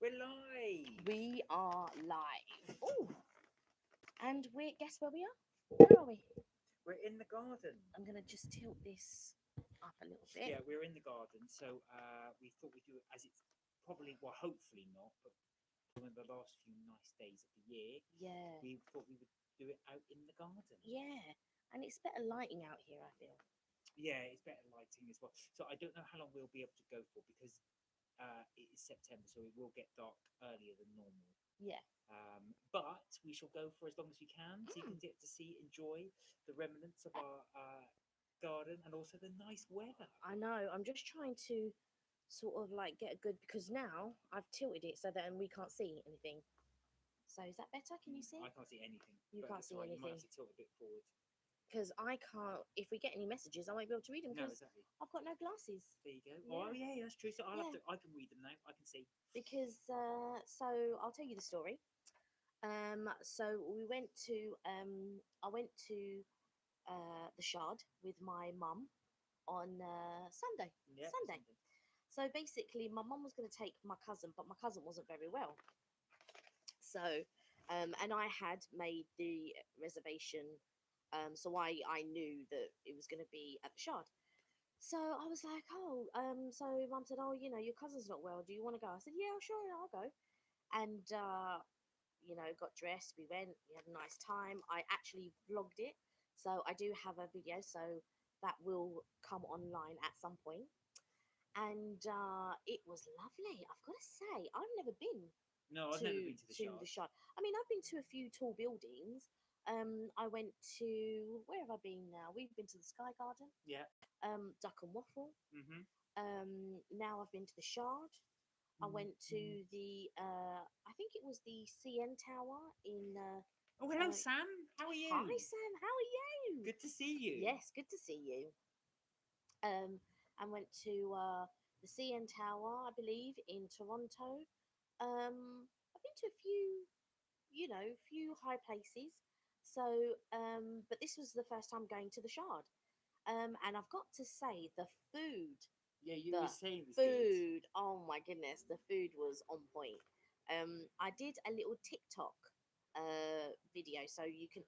We're live. We are live. Oh, and guess where we are? Where are we? We're in the garden. I'm gonna just tilt this up a little bit. Yeah, we're in the garden. So we thought we'd do it as it's probably, well, hopefully not, but one of the last few nice days of the year. Yeah. We thought we would do it out in the garden. Yeah, and it's better lighting out here, I feel. Yeah, it's better lighting as well. So I don't know how long we'll be able to go for because it is September, so it will get dark earlier than normal. Yeah. But we shall go for as long as we can, so you can get to enjoy the remnants of our garden and also the nice weather. I know. I'm just trying to sort of like get a good because now I've tilted it so that we can't see anything. So is that better? Can you see? I can't see anything. You but can't it's see all right. You might anything. have to tilt a bit forward. Because I can't. If we get any messages, I won't be able to read them No, because exactly. I've got no glasses. There you go. Yeah. Oh yeah, that's true. So I'll have Yeah. to. I can read them now. I can see. Because so I'll tell you the story. So we went to I went to the Shard with my mum on Sunday. Yeah. Sunday. So basically, my mum was going to take my cousin, but my cousin wasn't very well. So, and I had made the reservation, so I knew that it was going to be at the Shard. So I was like, oh, so mum said, oh, your cousin's not well. Do you want to go? I said, yeah, sure, I'll go. And got dressed. We went. We had a nice time. I actually vlogged it, so I do have a video. So that will come online at some point. And it was lovely. I've got to say, I've never been No, I've to never been to the Shard. the Shard. I mean, I've been to a few tall buildings. I went to where have I been now? We've been to the Sky Garden, Yeah. Duck and Waffle. Mhm. Now I've been to the Shard. I went to the I think it was the CN Tower in Oh, hello, uh, Sam. How are you? Hi Sam, how are you? Good to see you. Yes, good to see you. I went to the CN Tower, I believe, in Toronto. I've been to a few high places. So, but this was the first time going to the Shard. And I've got to say, the food, Yeah, you the were saying it was good. food, oh my goodness, the food was on point. I did a little TikTok video, so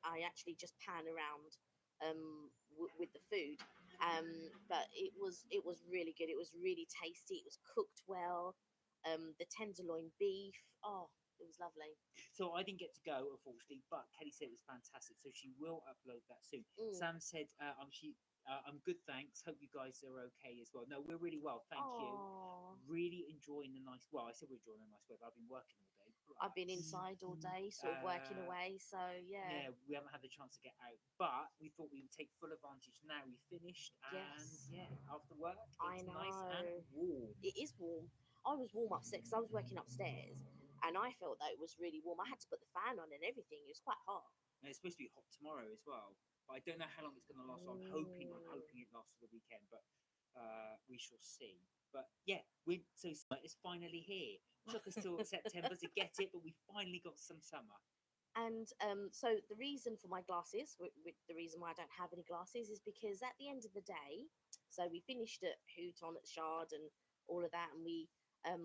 I actually just pan around with the food. But it was really good. It was really tasty. It was cooked well. The tenderloin beef, oh, it was lovely. So I didn't get to go, unfortunately, but Kelly said it was fantastic, so she will upload that soon. Mm. Sam said, I'm good, thanks. Hope you guys are okay as well. No, we're really well, thank you. Aw. Really enjoying the nice. Well, I said we're enjoying the nice weather. I've been working all day. I've been but, inside all day, sort of working away. So Yeah, we haven't had the chance to get out, but we thought we would take full advantage. Now we finished, and Yes. yeah, after work, I it's know. nice and warm. It is warm. I was warm upstairs because I was working upstairs, and I felt that it was really warm. I had to put the fan on and everything. It was quite hot. And it's supposed to be hot tomorrow as well, but I don't know how long it's going to last. So I'm hoping it lasts for the weekend, but we shall see. But yeah, so summer is finally here. Took us till September to get it, but we finally got some summer. And so the reason for my glasses, the reason why I don't have any glasses, is because at the end of the day, so we finished at Houghton at Shard and all of that, and we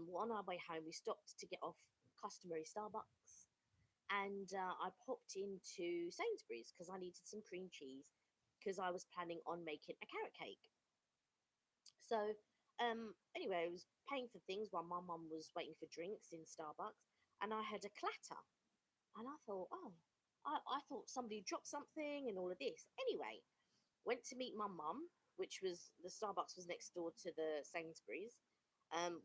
were on our way home. We stopped to get off customary Starbucks, and I popped into Sainsbury's because I needed some cream cheese because I was planning on making a carrot cake. So anyway, I was paying for things while my mum was waiting for drinks in Starbucks, and I heard a clatter, and I thought, oh, I thought somebody dropped something and all of this. Anyway, went to meet my mum, which was the Starbucks was next door to the Sainsbury's.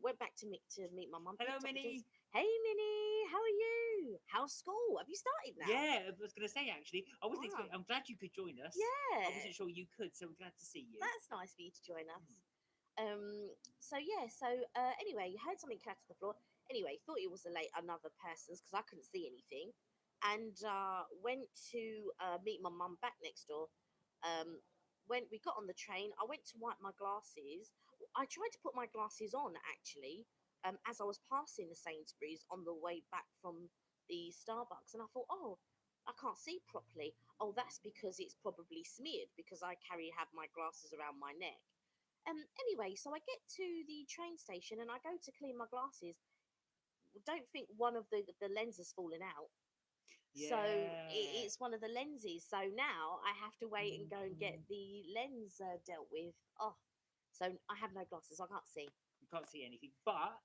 Went back to meet my mum. Hello, picked up the Minnie. drinks. Hey, Minnie, how are you? How's school? Have you started now? Yeah, I was going to say actually, I wasn't Wow. expecting. I'm glad you could join us. Yeah. I wasn't sure you could, so we're glad to see you. That's nice for you to join us. So yeah, so anyway, you heard something clatter to the floor. Anyway, thought it was another person's because I couldn't see anything, and went to meet my mum back next door. Um, when we got on the train, I went to wipe my glasses. I tried to put my glasses on actually, as I was passing the Sainsbury's on the way back from the Starbucks, and I thought, oh, I can't see properly. Oh, that's because it's probably smeared because I have my glasses around my neck. Anyway, so I get to the train station and I go to clean my glasses. don't think one of the lenses fallen out. So Yeah. it's one of the lenses. So now I have to wait and go and get the lens dealt with. Oh, so I have no glasses. I can't see. You can't see anything, but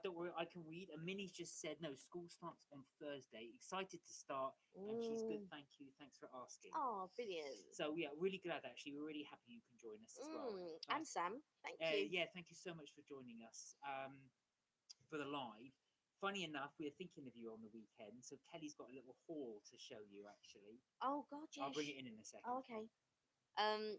don't worry, I can read. And Minnie's just said, no, school starts on Thursday. Excited to start, and she's good. Mm. Thank you. Thanks for asking. Oh, brilliant. So yeah, really glad actually. We're really happy you can join us as well. And Sam, thank you. Yeah, thank you so much for joining us for the live. Funny enough, we are thinking of you on the weekend. So Kelly's got a little haul to show you actually. Oh God, yes. I'll bring it in a second. Oh, okay.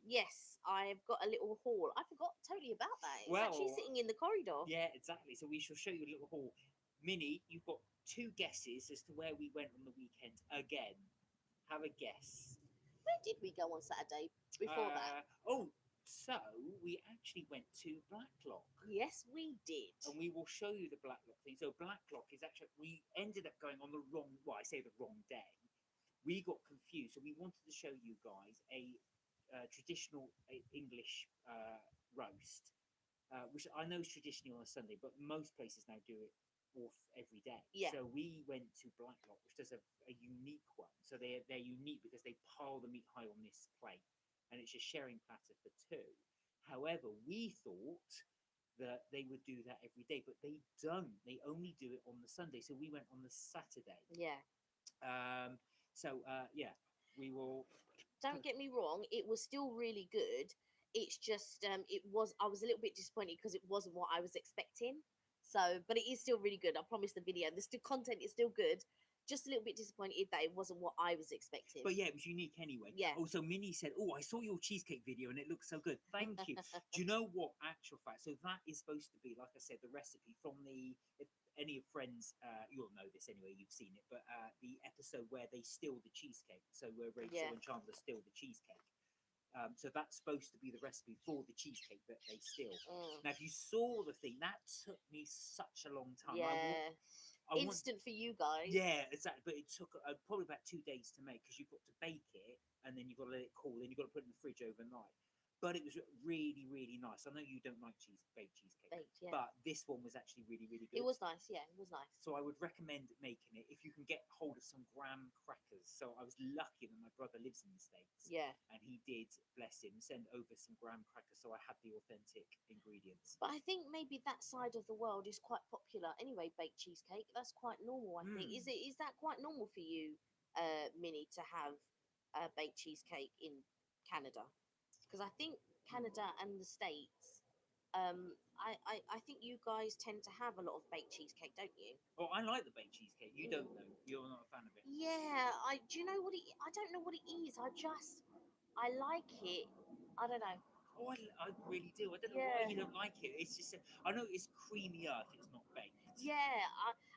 Yes, I've got a little haul. I forgot totally about that. It's actually Well, sitting in the corridor. Yeah, exactly. So we shall show you a little haul. Minnie, you've got two guesses as to where we went on the weekend again. Have a guess. Where did we go on Saturday before that? Oh, so we actually went to Blacklock. Yes, we did. And we will show you the Blacklock thing. So Blacklock is actually, we ended up going on the wrong, well, I say the wrong day. We got confused. So we wanted to show you guys a traditional English roast. Which I know is traditionally on a Sunday, but most places now do it off every day. Yeah. So we went to Blacklock, which does a unique one. So they're unique because they pile the meat high on this plate, and it's a sharing platter for two. However, we thought that they would do that every day, but they don't. They only do it on the Sunday. So we went on the Saturday. Yeah. Yeah, we will. Don't get me wrong, it was still really good. It's just I was a little bit disappointed because it wasn't what I was expecting. So, but it is still really good. I promise the video, the still content is still good. Just a little bit disappointed that it wasn't what I was expecting. But yeah, it was unique anyway. Yeah. Also, Minnie said, "Oh, I saw your cheesecake video and it looks so good. Thank you." Do you know what? Actual fact. So that is supposed to be, like I said, the recipe from the. If any of friends, you'll know this anyway. You've seen it, but the episode where they steal the cheesecake. So where Rachel and Chandler steal the cheesecake. So that's supposed to be the recipe for the cheesecake that they steal. Now, if you saw the thing, that took me such a long time. Yeah. Instant for you guys. Yeah, exactly. But it took probably about 2 days to make because you've got to bake it and then you've got to let it cool. Then you've got to put it in the fridge overnight. But it was really, really nice. I know you don't like baked cheesecake, yeah. but this one was actually really, really good. It was nice, yeah, it was nice. So I would recommend making it if you can get hold of some graham crackers. So I was lucky that my brother lives in the States. Yeah. And he did, bless him, send over some graham crackers. So I had the authentic ingredients. But I think maybe that side of the world is quite popular anyway, baked cheesecake. That's quite normal, I think. Is that quite normal for you, Minnie, to have baked cheesecake in Canada? Because I think Canada and the States, I think you guys tend to have a lot of baked cheesecake, don't you? Oh, I like the baked cheesecake. You don't know. You're not a fan of it. Yeah, do you know what I don't know what it is. I like it. I don't know. Oh, I really do. I don't know why you don't like it. It's just, I know it's creamy earth. It's not baked. Yeah,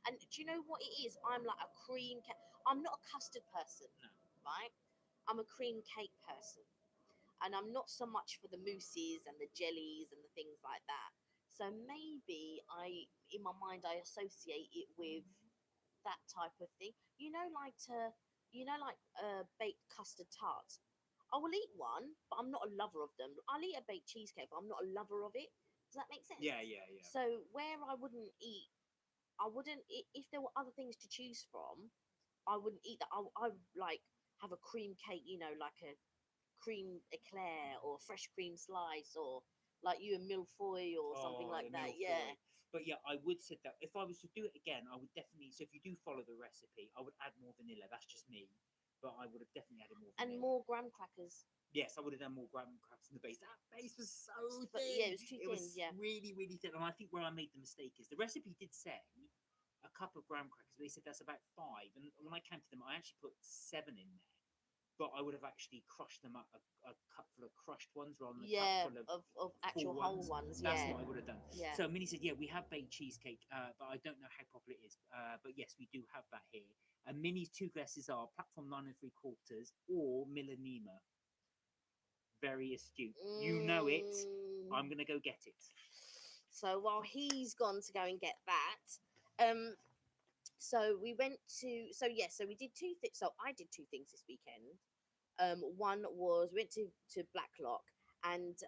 and do you know what it is? I'm like a cream cake. I'm not a custard person, No. right? I'm a cream cake person. And I'm not so much for the mousses and the jellies and the things like that. So maybe in my mind, I associate it with that type of thing. Like baked custard tarts. I will eat one, but I'm not a lover of them. I'll eat a baked cheesecake, but I'm not a lover of it. Does that make sense? Yeah. So where if there were other things to choose from, I wouldn't eat that. I would like have a cream cake, like a cream eclair or fresh cream slice or like you a millefeuille or something like that. Yeah. But yeah, I would say that if I was to do it again, I would definitely. So if you do follow the recipe, I would add more vanilla. That's just me, but I would have definitely added more. And more graham crackers. Yes, I would have done more graham crackers in the base. That base was so But thin. yeah, it was too thin. It was really, really thin. And I think where I made the mistake is the recipe did say a cup of graham crackers. They said that's about 5, and when I counted them, I actually put 7 in there. But I would have actually crushed them up a cup full of crushed ones rather than a cup full of actual whole ones. That's what I would have done. Yeah. So Minnie said, yeah, we have baked cheesecake, but I don't know how popular it is. But yes, we do have that here. And Minnie's 2 guesses are platform 9 3/4 or Milanima. Very astute. You know it. I'm gonna go get it. So while he's gone to go and get that, so we went to so we did 2 things. So I did 2 things this weekend. One was we went to Blacklock, and do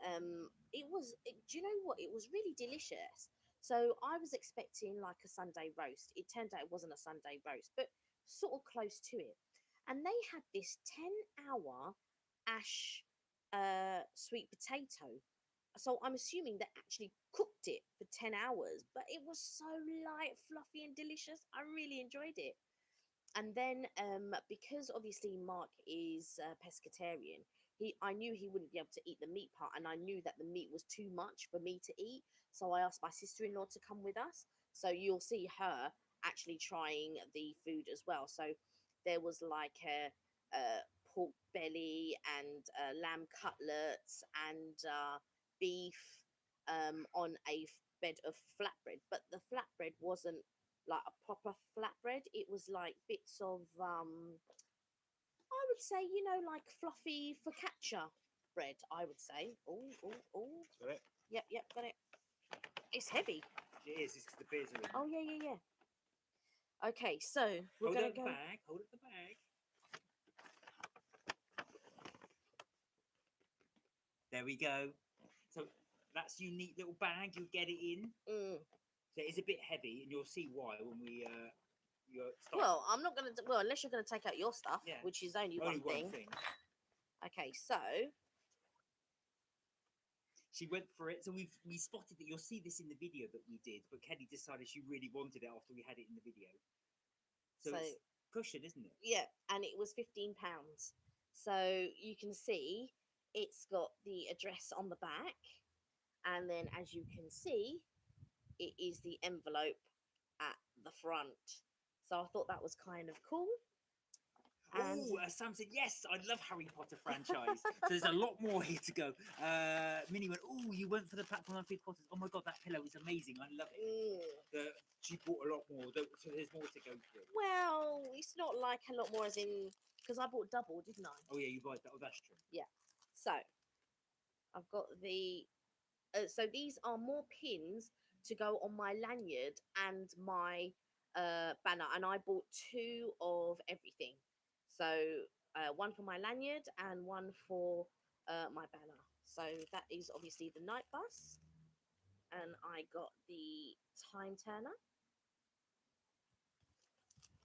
you know what? It was really delicious. So I was expecting like a Sunday roast. It turned out it wasn't a Sunday roast, but sort of close to it. And they had this 10-hour ash sweet potato. So I'm assuming they actually cooked it for 10 hours, but it was so light, fluffy, and delicious. I really enjoyed it. And then because obviously Mark is pescatarian, I knew he wouldn't be able to eat the meat part, and I knew that the meat was too much for me to eat. So I asked my sister-in-law to come with us. So you'll see her actually trying the food as well. So there was like a pork belly and lamb cutlets and beef on a bed of flatbread, but the flatbread wasn't like a proper flatbread. It was like bits of I would say, like fluffy focaccia bread, I would say. Oh, oh, oh. Got it? Yep, yep, got it. It's heavy. It is. It's because the beers are in. Oh, yeah, yeah, yeah. Okay, so we're Hold going up to the go. bag. Hold up the bag. There we go. So that's your neat little bag. You get it in. Mm. So it is a bit heavy, and you'll see why when we start. Well, I'm not going to. Well, unless you're going to take out your stuff, Yeah. which is only Only one thing. Okay, so she went for it. So we spotted that. You'll see this in the video that we did, but Kelly decided she really wanted it after we had it in the video. So it's cushion, isn't it? yeah, and it was £15. So you can see it's got the address on the back, and then as you can see, it is the envelope at the front. So I thought that was kind of cool. And Oh, Sam said yes. I love Harry Potter franchise. So there's a lot more here to go. Minnie went, oh, you went for the platform on Harry Potter. Oh my god, that pillow is amazing. I love it. She bought a lot more, so there's more to go through. well, it's not like a lot more as in because I bought double, didn't I? Oh yeah, you bought that. Oh, that's true. Yeah. So I've got the. So these are more pins to go on my lanyard and my banner, and I bought two of everything. So one for my lanyard and one for my banner. So that is obviously the night bus, and I got the time turner.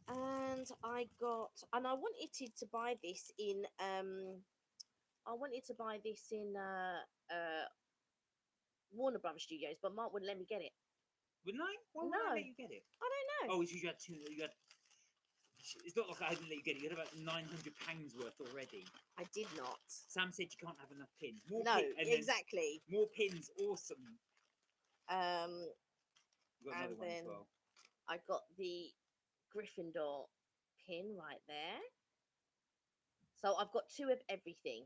And I wanted to buy this in Warner Brothers Studios, but Mark wouldn't let me get it. Wouldn't I? Why would No. I let you get it? I don't know. Oh, it's because you had two. It's not like I hadn't let you get it. You had about £900 worth already. I did not. Sam said you can't have enough pins. No, exactly. More pins, awesome. You got another And one as then well. I got the Gryffindor pin right there. So I've got two of everything.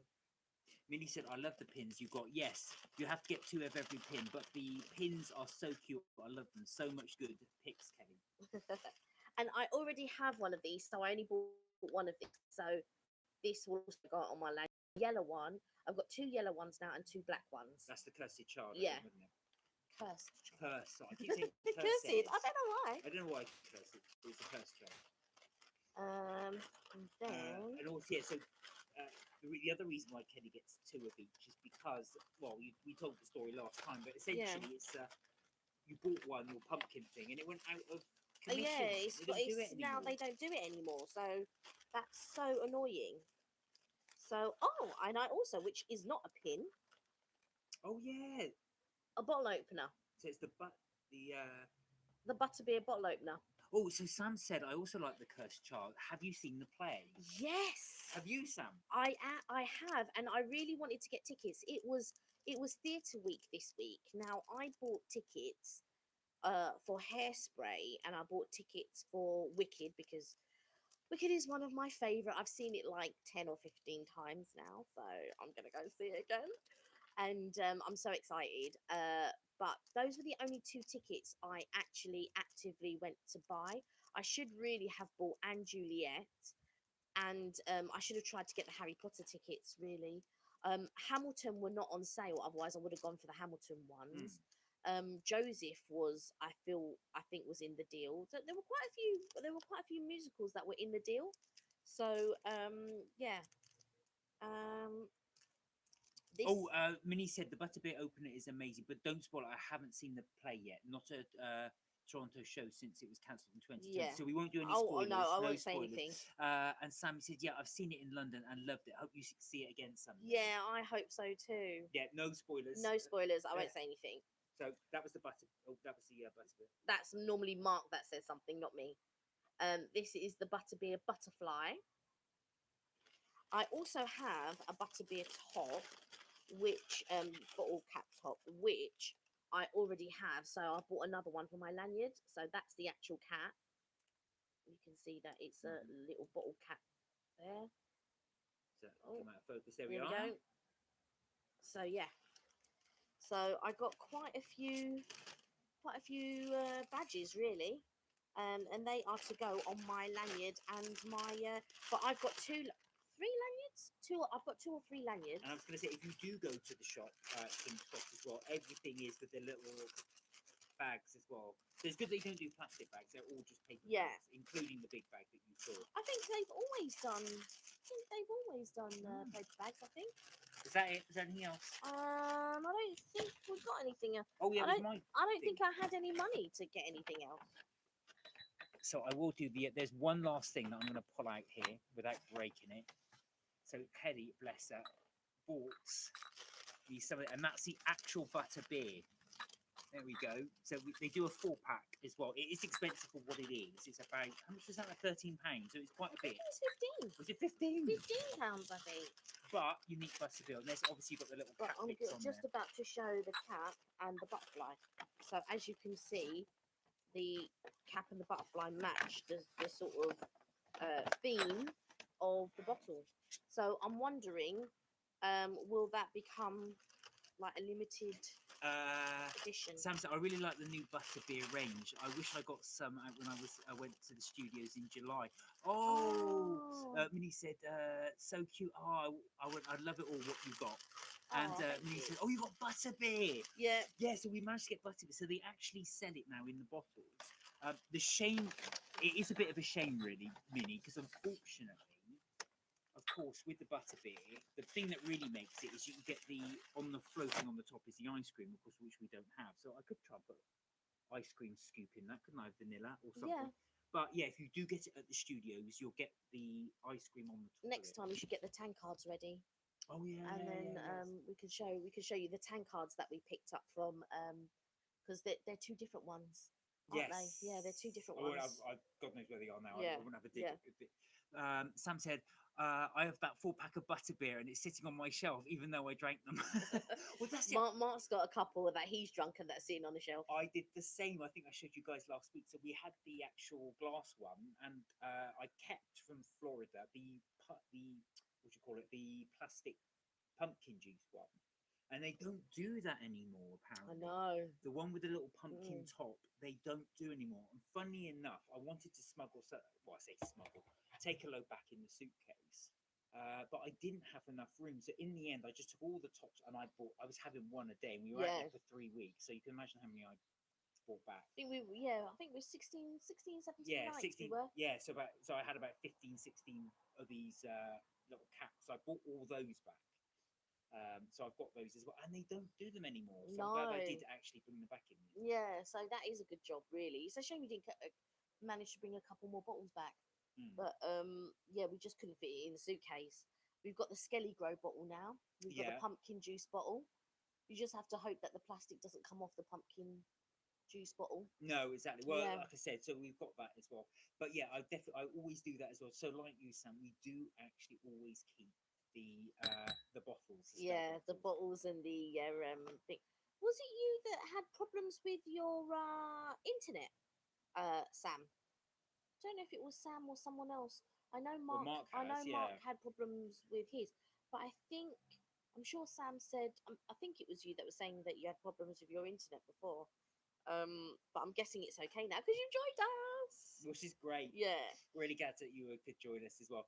Minnie said, I love the pins you got. Yes, you have to get two of every pin, but the pins are so cute. I love them. So much good pics, Kelly. And I already have one of these, so I only bought one of these. So this will also go on my yellow one. I've got two yellow ones now and two black ones. That's the cursed child, Yeah. isn't it? Cursed. Curse. I keep saying Cursed. I don't know why. I don't know why cursed. It's a cursed child. And then and also, yeah, so the other reason why Kelly gets two of each is because, well, we told the story last time, but essentially it's you bought one, your pumpkin thing, and it went out of commission. yeah, now they don't do it anymore. So that's so annoying. So and I also, which is not a pin, Oh yeah, a bottle opener. so it's the butterbeer bottle opener. Oh, so Sam said, I also like The Cursed Child. Have you seen the play? Yes. Have you, Sam? I have, and I really wanted to get tickets. It was theatre week this week. Now I bought tickets for Hairspray, and I bought tickets for Wicked because Wicked is one of my favourite. I've seen it like 10 or 15 times now, so I'm gonna go see it again. And I'm so excited. But those were the only two tickets I actually actively went to buy. I should really have bought Anne Juliet, and I should have tried to get the Harry Potter tickets, really. Hamilton were not on sale, otherwise I would have gone for the Hamilton ones. Joseph was, I think was in the deal. So there were quite a few musicals that were in the deal. So yeah. This, Oh, Minnie said the Butterbeer opener is amazing, but don't spoil it. I haven't seen the play yet. Not a Toronto show since it was cancelled in 2020. yeah. So we won't do any Oh, spoilers. no, I no won't say spoilers. anything. And Sammy said, yeah, I've seen it in London and loved it. Hope you see it again someday. Yeah, I hope so too. Yeah, no spoilers. No spoilers. I won't say anything. So that was the Butterbeer. That's normally Mark that says something, not me. This is the Butterbeer Butterfly. I also have a Butterbeer top, which bottle cap top, which I already have. So I bought another one for my lanyard. So that's the actual cap. You can see that it's a little bottle cap there. So come out of focus. There we There we are. go. So yeah. So I got quite a few badges really. And they are to go on my lanyard and my but I've got three lanyards. I've got 2 or 3 lanyards. And I was going to say, if you do go to the shop, some shops as well, everything is with the little bags as well. So it's good that you don't do plastic bags; they're all just paper bags, including the big bag that you saw. I think they've always done. Paper bags. I think. Is that it? Is there anything else? I don't think we've got anything else. Oh yeah, I it was I don't think I had any money to get anything else. So I will do there's one last thing that I'm going to pull out here without breaking it. So Kelly, bless her, bought me some of it, and that's the actual Butterbeer. There we go. So they do a 4-pack as well. It is expensive for what it is. It's about, how much was that? Like £13. So it's quite a bit. It was 15. Was it 15? £15, I think. But unique Butterbeer. And there's obviously got the little But cap I'm bits on just there. about to show the cap and the butterfly. So as you can see, the cap and the butterfly match the sort of theme of the bottle. So I'm wondering, will that become like a limited edition? Sam said, I really like the new Butterbeer range. I wish I got some when I went to the studios in July. Minnie said, so cute. Oh, I love it all what you got. And Minnie said, oh, you got Butterbeer. Yeah. Yeah, so we managed to get Butterbeer. So they actually sell it now in the bottles. The shame, it is a bit of a shame really, Minnie, because unfortunately, of course, with the Butterbeer, the thing that really makes it is you can get floating on the top is the ice cream, of course, which we don't have. So I could try and put ice cream scoop in that, couldn't I? Vanilla or something. Yeah. But yeah, if you do get it at the studios, you'll get the ice cream on the top. Next time you should get the tank cards ready. Oh yeah. And then we can show you the tank cards that we picked up from because they're 2 different ones. Aren't they? Yeah, they're 2 different ones. God knows where they are now. Yeah. I wouldn't have a dig. Yeah. Sam said, I have that 4-pack of Butterbeer and it's sitting on my shelf, even though I drank them. Well, that's it. Mark's got a couple that he's drunk and that's sitting on the shelf. I did the same. I think I showed you guys last week. So we had the actual glass one, and I kept from Florida the what do you call it? The plastic pumpkin juice one. And they don't do that anymore, apparently. I know. The one with the little pumpkin top, they don't do anymore. And funny enough, I wanted to take a load back in the suitcase. But I didn't have enough room. So in the end, I just took all the tops and I was having one a day. And we were out there for 3 weeks. So you can imagine how many I bought back. I think we're 16, 17 yeah, nights 16, we were. Yeah, so I had about 15, 16 of these little caps. So I bought all those back. So I've got those as well, and they don't do them anymore. So I'm glad I did actually bring them back in. Yeah, so that is a good job, really. It's a shame we didn't manage to bring a couple more bottles back, but yeah, we just couldn't fit it in the suitcase. We've got the Skelly Grow bottle now. We've got the pumpkin juice bottle. You just have to hope that the plastic doesn't come off the pumpkin juice bottle. No, exactly. Well, like I said, so we've got that as well. But yeah, I always do that as well. So like you, Sam, we do actually always keep the bottles. Yeah, the bottles and the thing. Was it you that had problems with your internet, Sam? I don't know if it was Sam or someone else. I know Mark. Mark had problems with his, but I'm sure Sam said. I think it was you that was saying that you had problems with your internet before. But I'm guessing it's okay now because you joined us, which is great. Yeah, really glad that you could join us as well.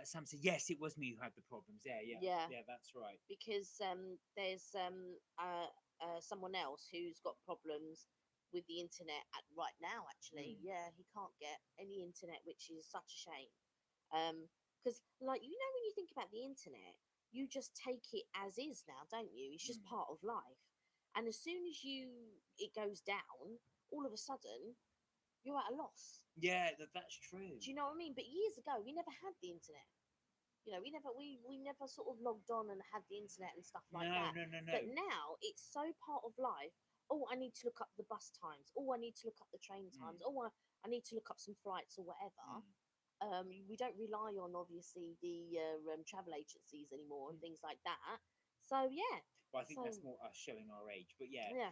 Sam said, yes, it was me who had the problems. Yeah, that's right. Because there's someone else who's got problems with the internet right now. Actually, yeah, he can't get any internet, which is such a shame. Because, like, when you think about the internet, you just take it as is now, don't you? It's just Mm. part of life. And as soon as it goes down, all of a sudden you're at a loss. Yeah, that's true. Do you know what I mean? But years ago, we never had the internet. You know, we never sort of logged on and had the internet and stuff like No, that. no, no, no. But now it's so part of life. Oh, I need to look up the bus times. Oh, I need to look up the train times. Mm. Oh, I need to look up some flights or whatever. We don't rely on obviously the travel agencies anymore and Mm. things like that. So yeah, Well, I think so that's more us showing our age. But yeah, yeah.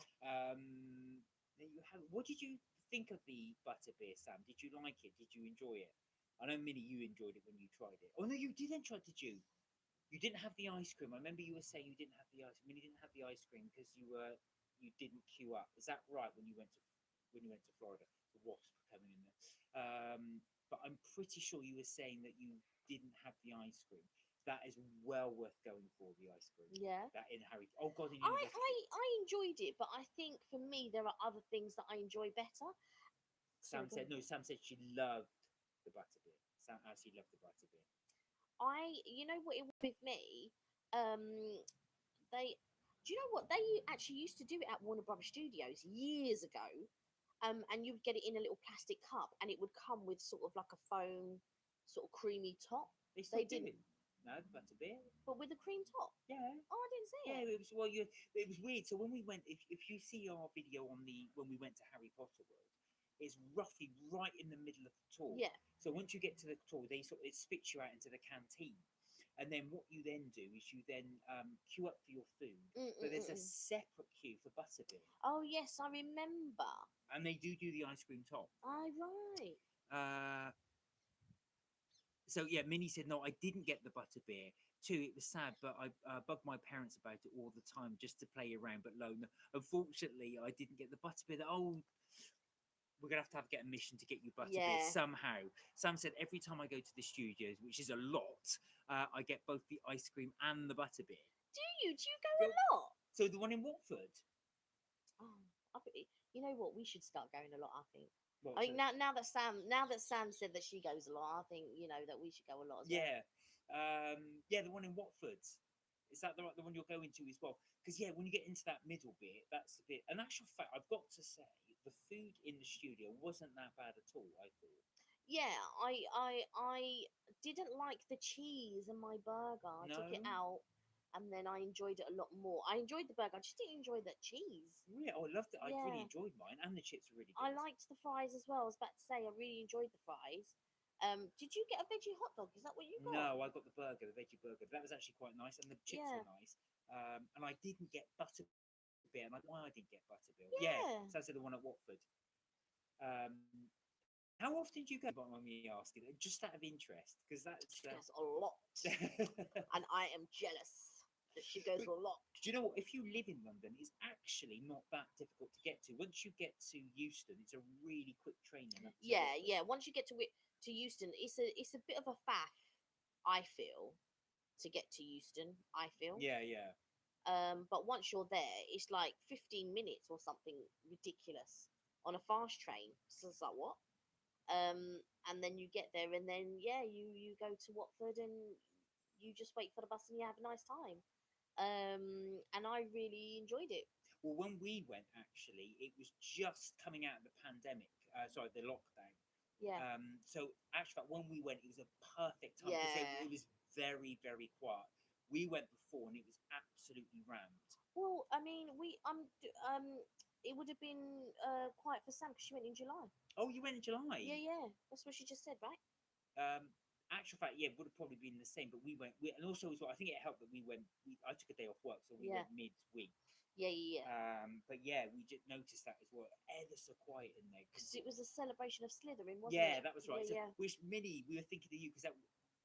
there you have. What did you think of the butterbeer, Sam? Did you like it? Did you enjoy it? I know, Minnie, you enjoyed it when you tried it. Oh no, you didn't try. Did you? You didn't have the ice cream. I remember you were saying you didn't have the ice. Minnie didn't have the ice cream because you didn't queue up. Is that right? When you went to Florida, the wasps were coming in there. But I'm pretty sure you were saying that you didn't have the ice cream. That is well worth going for the ice cream. Yeah. That in Harry. Oh God, in I, University. I enjoyed it, but I think for me there are other things that I enjoy better. Sam Sorry, go said on. no. Sam said she loved the butterbeer. Sam actually loved the butterbeer. You know what it was with me? Um, they, do you know what they actually used to do it at Warner Brothers Studios years ago? And you would get it in a little plastic cup, and it would come with sort of like a foam, sort of creamy top. They still They do didn't, it. No, the butterbeer. but with a cream top. Yeah. Oh, I didn't see Yeah, it. it was well. It was weird. So when we went, if you see our video on the when we went to Harry Potter World, it's roughly right in the middle of the tour. Yeah. So once you get to the tour, it spits you out into the canteen, and then what you then do is you then queue up for your food, Mm, but mm, there's mm, a mm. separate queue for butterbeer, Oh yes, I remember. and they do the ice cream top. Oh right. Uh, so yeah, Minnie said no, I didn't get the butterbeer. Too, it was sad, but I bugged my parents about it all the time just to play around. But no, unfortunately, I didn't get the butterbeer. Oh, we're gonna have to get a mission to get you butterbeer Yeah. somehow. Sam said every time I go to the studios, which is a lot, I get both the ice cream and the butterbeer. Do you? Do you go Go, a lot? so the one in Watford. Oh, you know what? We should start going a lot. I think. What? I So, mean, now that Sam said that she goes a lot, I think that we should go a lot as well. yeah, yeah, the one in Watford. Is that the one you're going to as well? Because yeah, when you get into that middle bit, that's the bit. And actual fact, I've got to say, the food in the studio wasn't that bad at all. I thought. Yeah, I didn't like the cheese in my burger. I took it No, out, and then I enjoyed it a lot more. I enjoyed the burger. I just didn't enjoy that cheese. yeah, oh, I loved it. I really Yeah. enjoyed mine, and the chips were really I good. liked the fries as well. I was about to say I really enjoyed the fries. Did you get a veggie hot dog? Is that what you got? No, I got the burger, the veggie burger. That was actually quite nice, and the chips Yeah, were nice. And I didn't get butterbeer, and I why I didn't get butterbeer. Yeah, yeah. so I said the one at Watford. How often do you go? But when we ask it, just out of interest, because that's. She goes a lot, and I am jealous that she goes But a lot. do you know what? If you live in London, it's actually not that difficult to get to. Once you get to Euston, it's a really quick train and up to Yeah, Watford. yeah. Once you get to Euston, it's a bit of a faff. I feel to get to Euston. I feel. Yeah, yeah. But once you're there, it's like 15 minutes or something ridiculous on a fast train. So it's like what? And then you get there, and then yeah, you go to Watford, and you just wait for the bus, and you have a nice time. And I really enjoyed it. Well, when we went, actually, it was just coming out of the pandemic. Sorry, the lockdown. Yeah, So actually, when we went, it was a perfect time because yeah. it was very, very quiet. We went before, and it was absolutely rammed. Well, I mean, it would have been quiet for Sam because she went in July. Oh, you went in July. Yeah, yeah, that's what she just said, right? Actual fact, yeah, would have probably been the same. But we went, and also as well, I think it helped that we went. I took a day off work, so we Yeah, went mid-week. yeah, yeah, yeah. But yeah, we just noticed that as well. Ever so quiet in there. Because it was a celebration of Slytherin, wasn't Yeah, it? that was right. So, Yeah, yeah. which Minnie, we were thinking of you because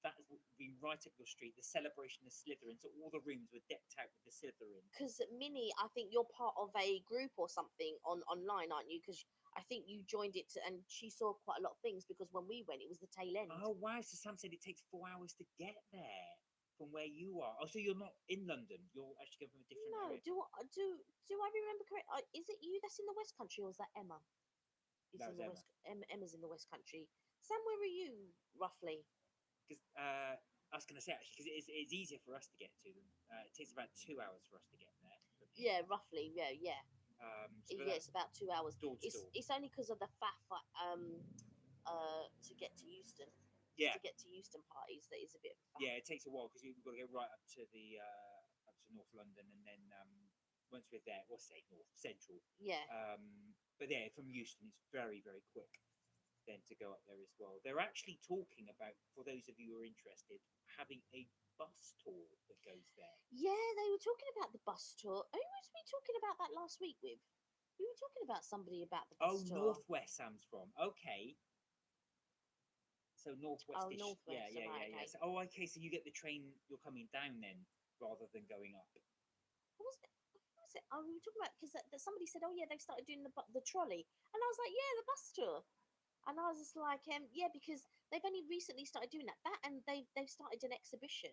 that has been right up your street. The celebration of Slytherin, so all the rooms were decked out with the Slytherin. Because Minnie, I think you're part of a group or something online, aren't you? Because I think you joined it, and she saw quite a lot of things. Because when we went, it was the tail end. Oh wow! So Sam said it takes 4 hours to get there from where you are. Oh, so you're not in London. You're actually going from a different No, area. do I remember correct? Is it you that's in the West Country, or is that Emma? Is That in was the Emma. West. Emma's in the West Country. Sam, where are you roughly? Because I was going to say actually because it's easier for us to get to them. It takes about 2 hours for us to get there. Yeah, roughly. Yeah, yeah. So Yeah, it's about 2 hours. door to It's door. it's only because of the faff to get to Euston. Yeah, To get to Euston parties, that is a bit of a faff. yeah. It takes a while because we've got to go right up to the up to North London, and then once we're there, we'll say North Central. Yeah. But yeah, from Euston, it's very very quick. Then to go up there as well. They're actually talking about, for those of you who are interested, having a bus tour that goes there. Yeah, they were talking about the bus tour. Who was we talking about that last week with? We were talking about somebody about the Oh, bus tour. Northwest Sam's from. Okay. So Northwestish. Northwest. Yeah. Right, okay. So, oh, okay. So you get the train. You're coming down then, rather than going up. What was it? What was it? Oh, we were talking about because that somebody said, "Oh yeah, they've started doing the trolley," and I was like, "Yeah, the bus tour." And I was just like, yeah, because they've only recently started doing that. And they've started an exhibition,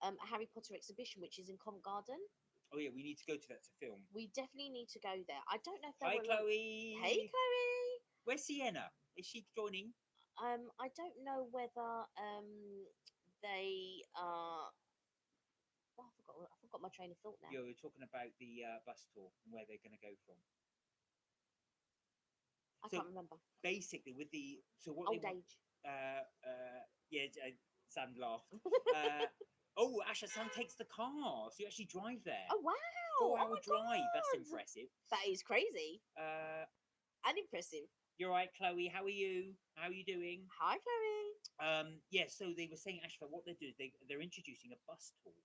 a Harry Potter exhibition, which is in Covent Garden. Oh yeah, we need to go to that to film. We definitely need to go there. I don't know if they Hi, were. Chloe. Hey, Chloe. Where's Sienna? Is she joining? I don't know whether they are. Oh, I forgot my train of thought now. Yeah, we're talking about the bus tour and where they're going to go from. I can't remember. Basically, with the what Old they want, age. yeah, Sam laughed. Oh, Asha, Sam takes the car, so you actually drive there. Oh wow! 4 hour my drive. That's God. impressive. That is crazy and impressive. You're right, Chloe. How are you? How are you doing? Hi, Chloe. Yeah. So they were saying, Ashfa, what they do is they're introducing a bus tour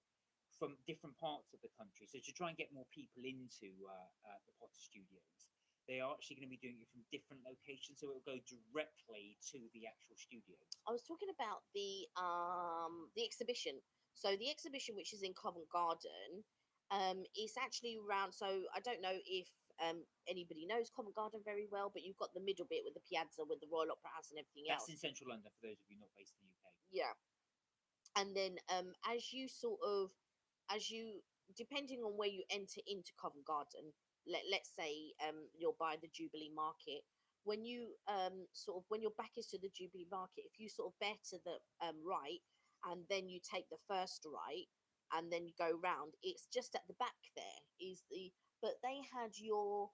from different parts of the country. So to try and get more people into the Potter Studios, they are actually going to be doing it from different locations, so it will go directly to the actual studios. I was talking about the exhibition. So the exhibition, which is in Covent Garden, is actually around. So I don't know if anybody knows Covent Garden very well, but you've got the middle bit with the piazza, with the Royal Opera House and everything That's else. in central London for those of you not based in the UK. Yeah, and then as you depending on where you enter into Covent Garden, let's say you're by the Jubilee Market. When you when your back is to the Jubilee Market, if you sort of bear to the right, and then you take the first right, and then you go round, it's just at the back there is the. But they had your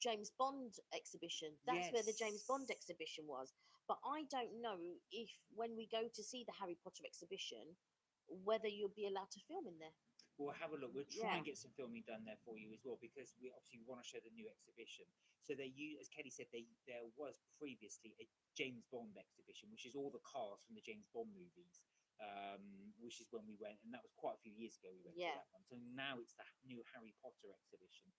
James Bond exhibition. That's where the James Bond Yes. exhibition was. But I don't know if when we go to see the Harry Potter exhibition, whether you'll be allowed to film in there. We'll have a look. We'll try and Yeah. get some filming done there for you as well, because we obviously want to show the new exhibition. So as Kelly said, there was previously a James Bond exhibition, which is all the cars from the James Bond movies, which is when we went, and that was quite a few years ago. We went to Yeah. that one. So now it's the new Harry Potter exhibition.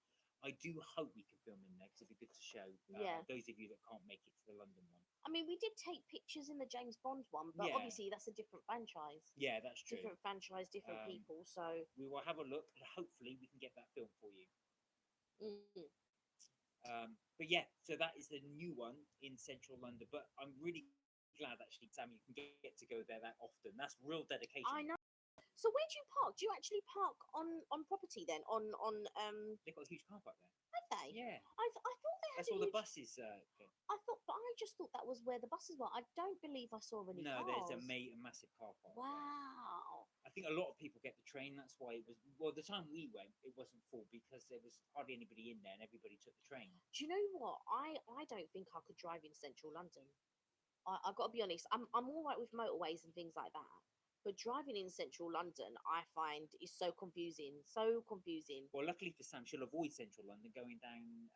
I do hope we can film in there because it'd be good to show Yeah. those of you that can't make it to the London one. I mean, we did take pictures in the James Bond one, but Yeah. obviously that's a different franchise. Yeah, that's true. Different franchise, different people. So We will have a look, and hopefully we can get that film for you. But yeah, so that is the new one in central London. But I'm really glad actually, Sam, you can get to go there that often. That's real dedication. I know. So where do you park? Do you actually park on property then? On They've got a huge car park there. Have they? Yeah, I thought they had that's a all the huge- buses. I thought, but I just thought that was where the buses were. I don't believe I saw any No, cars. there's a massive car park. There. Wow. I think a lot of people get the train. That's why it was. Well, the time we went, it wasn't full because there was hardly anybody in there, and everybody took the train. Do you know what? I don't think I could drive in central London. I've got to be honest. I'm all right with motorways and things like that, but driving in central London, I find is so confusing. So confusing. Well, luckily for Sam, she'll avoid central London, going down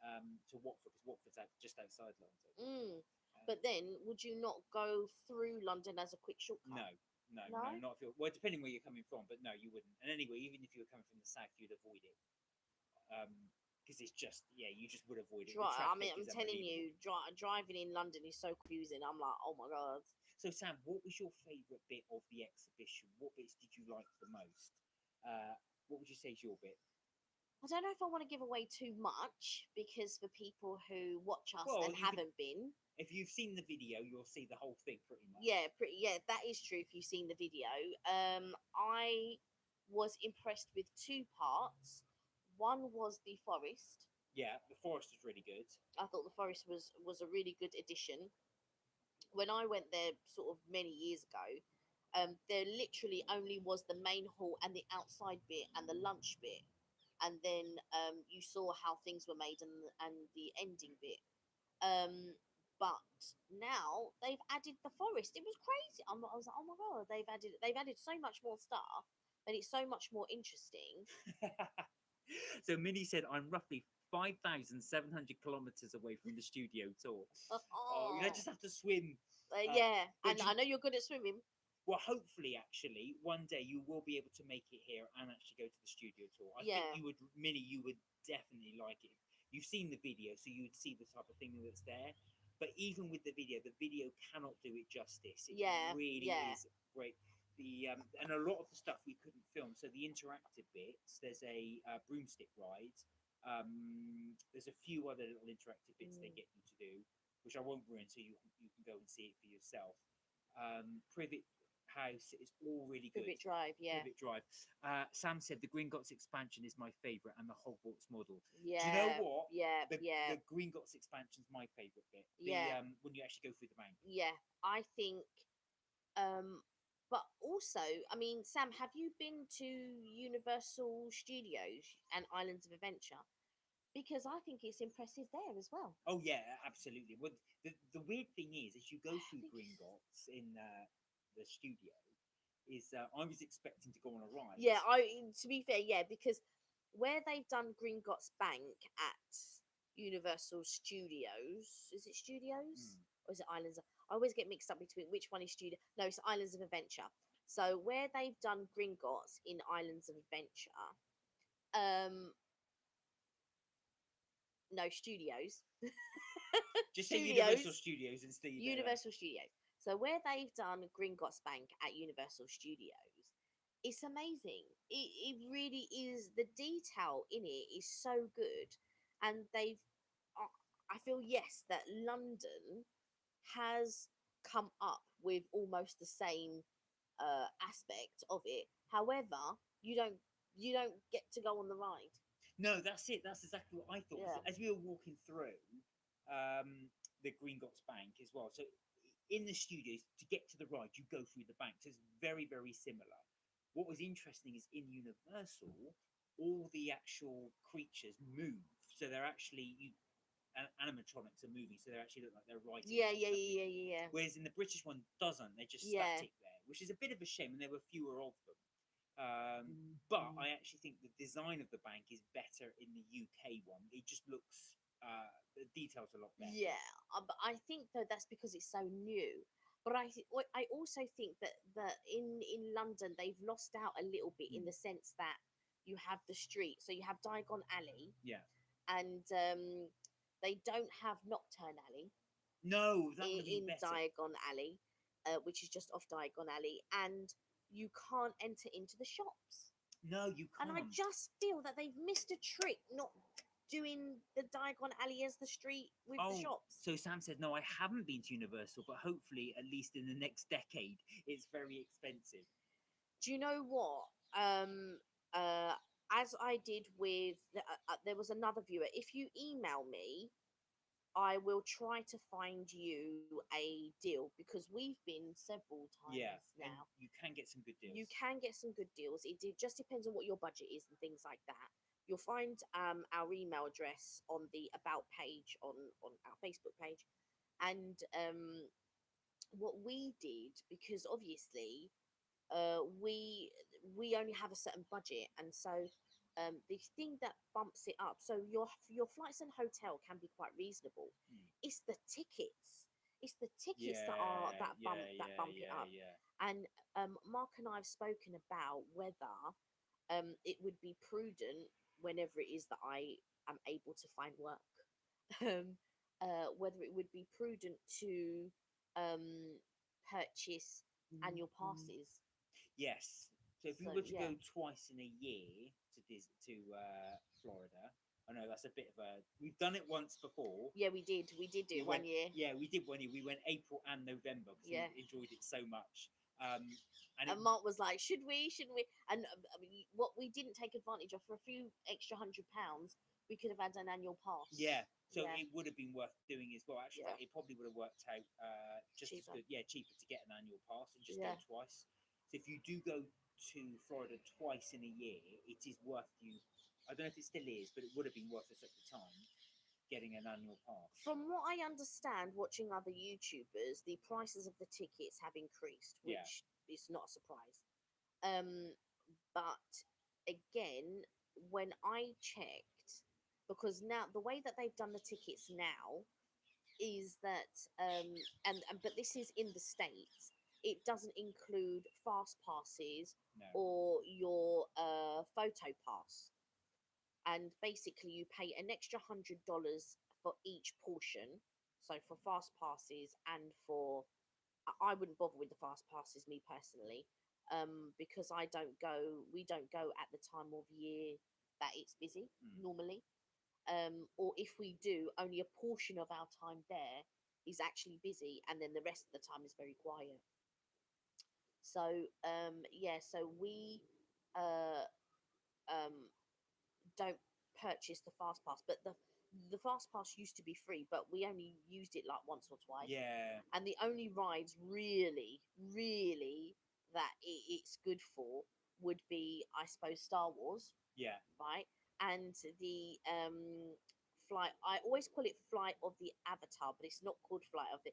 to Watford because Watford's just outside London. But then, would you not go through London as a quick shortcut? No, No? not if you're well, depending where you're coming from, but no, you wouldn't. And anyway, even if you were coming from the south, you'd avoid it because it's just you just would avoid it. The I mean, traffic I'm is telling you, unbelievable. driving in London is so confusing. I'm like, oh my god. So Sam, what was your favourite bit of the exhibition? What bits did you like the most? What would you say is your bit? I don't know if I want to give away too much because for people who watch us Well, and haven't been, if you've seen the video, you'll see the whole thing pretty much. yeah, that is true. If you've seen the video, I was impressed with two parts. One was the forest. Yeah, the forest was really good. I thought the forest was a really good addition. When I went there, sort of many years ago, there literally only was the main hall and the outside bit and the lunch bit, and then you saw how things were made and the ending bit. But now they've added the forest. It was crazy. I was like, oh my god, they've added so much more stuff, and it's so much more interesting. So Minnie said, I'm roughly 5,700 kilometers away from the studio tour. Oh, you know, just have to swim. Yeah, but and I know you're good at swimming. Well, hopefully, actually, one day you will be able to make it here and actually go to the studio tour. I Yeah. think you would, Minnie, you would definitely like it. You've seen the video, so you would see the type of thing that's there. But even with the video cannot do it justice. It Yeah, really yeah. is great. And a lot of the stuff we couldn't film. So the interactive bits, there's a broomstick ride. There's a few other little interactive bits they get you to do, which I won't ruin, so you can go and see it for yourself. Privet House is all really good. Privet Drive, yeah. Privet Drive. Sam said the Gringotts expansion is my favourite and the Hogwarts model. Yeah. Do you know what? Yeah, The yeah. Gringotts expansion is my favourite bit. Yeah. When you actually go through the bank. Yeah, I think. But also, I mean, Sam, have you been to Universal Studios and Islands of Adventure? Because I think it's impressive there as well. Oh yeah, absolutely. Well, the weird thing is, as you go through think Gringotts in the studio, is I was expecting to go on a ride. Yeah, to be fair, yeah, because where they've done Gringotts Bank at Universal Studios, is it Studios or is it Islands? I always get mixed up between which one is Studio. No, it's Islands of Adventure. So where they've done Gringotts in Islands of Adventure, no Studios. Just say Universal Studios instead. Universal Studios. So where they've done Gringotts Bank at Universal Studios, it's amazing. It really is. The detail in it is so good, and they've. I feel yes that London has come up with almost the same aspect of it. However, you don't get to go on the ride. No, that's it. That's exactly what I thought. Yeah. As we were walking through the Gringotts Bank as well. So in the studios, to get to the ride, you go through the bank. So it's very, very similar. What was interesting is in Universal, all the actual creatures move. So they're actually animatronics are moving, so they actually look like they're writing. Yeah. Whereas in the British one doesn't. They're just static there, which is a bit of a shame, and there were fewer of them. But I actually think the design of the bank is better in the UK one. It just looks the details a lot better. Yeah, but I think though that's because it's so new. But I also think that in London they've lost out a little bit in the sense that you have the street, so you have Diagon Alley. Yeah. And they don't have Nocturne Alley. No, that would be better. Diagon Alley, which is just off Diagon Alley, and you can't enter into the shops. No, you can't. And I just feel that they've missed a trick not doing the Diagon Alley as the street with the shops. So Sam said, no, I haven't been to Universal, but hopefully, at least in the next decade, it's very expensive. Do you know what? As I did with, there was another viewer. If you email me, I will try to find you a deal because we've been several times now. You can get some good deals. You can get some good deals. It just depends on what your budget is and things like that. You'll find our email address on the About page on our Facebook page. And what we did, because obviously we only have a certain budget, and so the thing that bumps it up, so your flights and hotel can be quite reasonable. It's the tickets. It's the tickets that bump it up. And Mark and I have spoken about whether it would be prudent whenever it is that I am able to find work, whether it would be prudent to purchase annual passes. Yes. So if we were to go twice in a year to Florida, I know that's a bit of a. We've done it once before. Yeah, we did. We did do it 1 year. Yeah, we did 1 year. We went April and November because we enjoyed it so much. And Mark was like, "Should we? Shouldn't we?" And what we didn't take advantage of, for a few extra £100, we could have had an annual pass. Yeah. So it would have been worth doing as well. Actually, it probably would have worked out just cheaper. as good. Yeah, cheaper to get an annual pass and just go twice. So if you do go to Florida twice in a year, it is worth you. I don't know if it still is, but it would have been worth us at the time getting an annual pass. From what I understand, watching other YouTubers, the prices of the tickets have increased, Yeah. which is not a surprise. Um, but again, when I checked, because now the way that they've done the tickets now is that, and but this is in the States, it doesn't include fast passes No. or your photo pass, and basically you pay an extra $100 for each portion. So for fast passes and for, I wouldn't bother with the fast passes, me personally, because we don't go at the time of year that it's busy normally. Or if we do, only a portion of our time there is actually busy, and then the rest of the time is very quiet. So yeah, so we uh, um, don't purchase the fast pass, but the fast pass used to be free, but we only used it like once or twice. Yeah. And the only rides really that it's good for would be, I suppose, Star Wars, Yeah. right? And the flight. I always call it Flight of the Avatar, but it's not called Flight of the.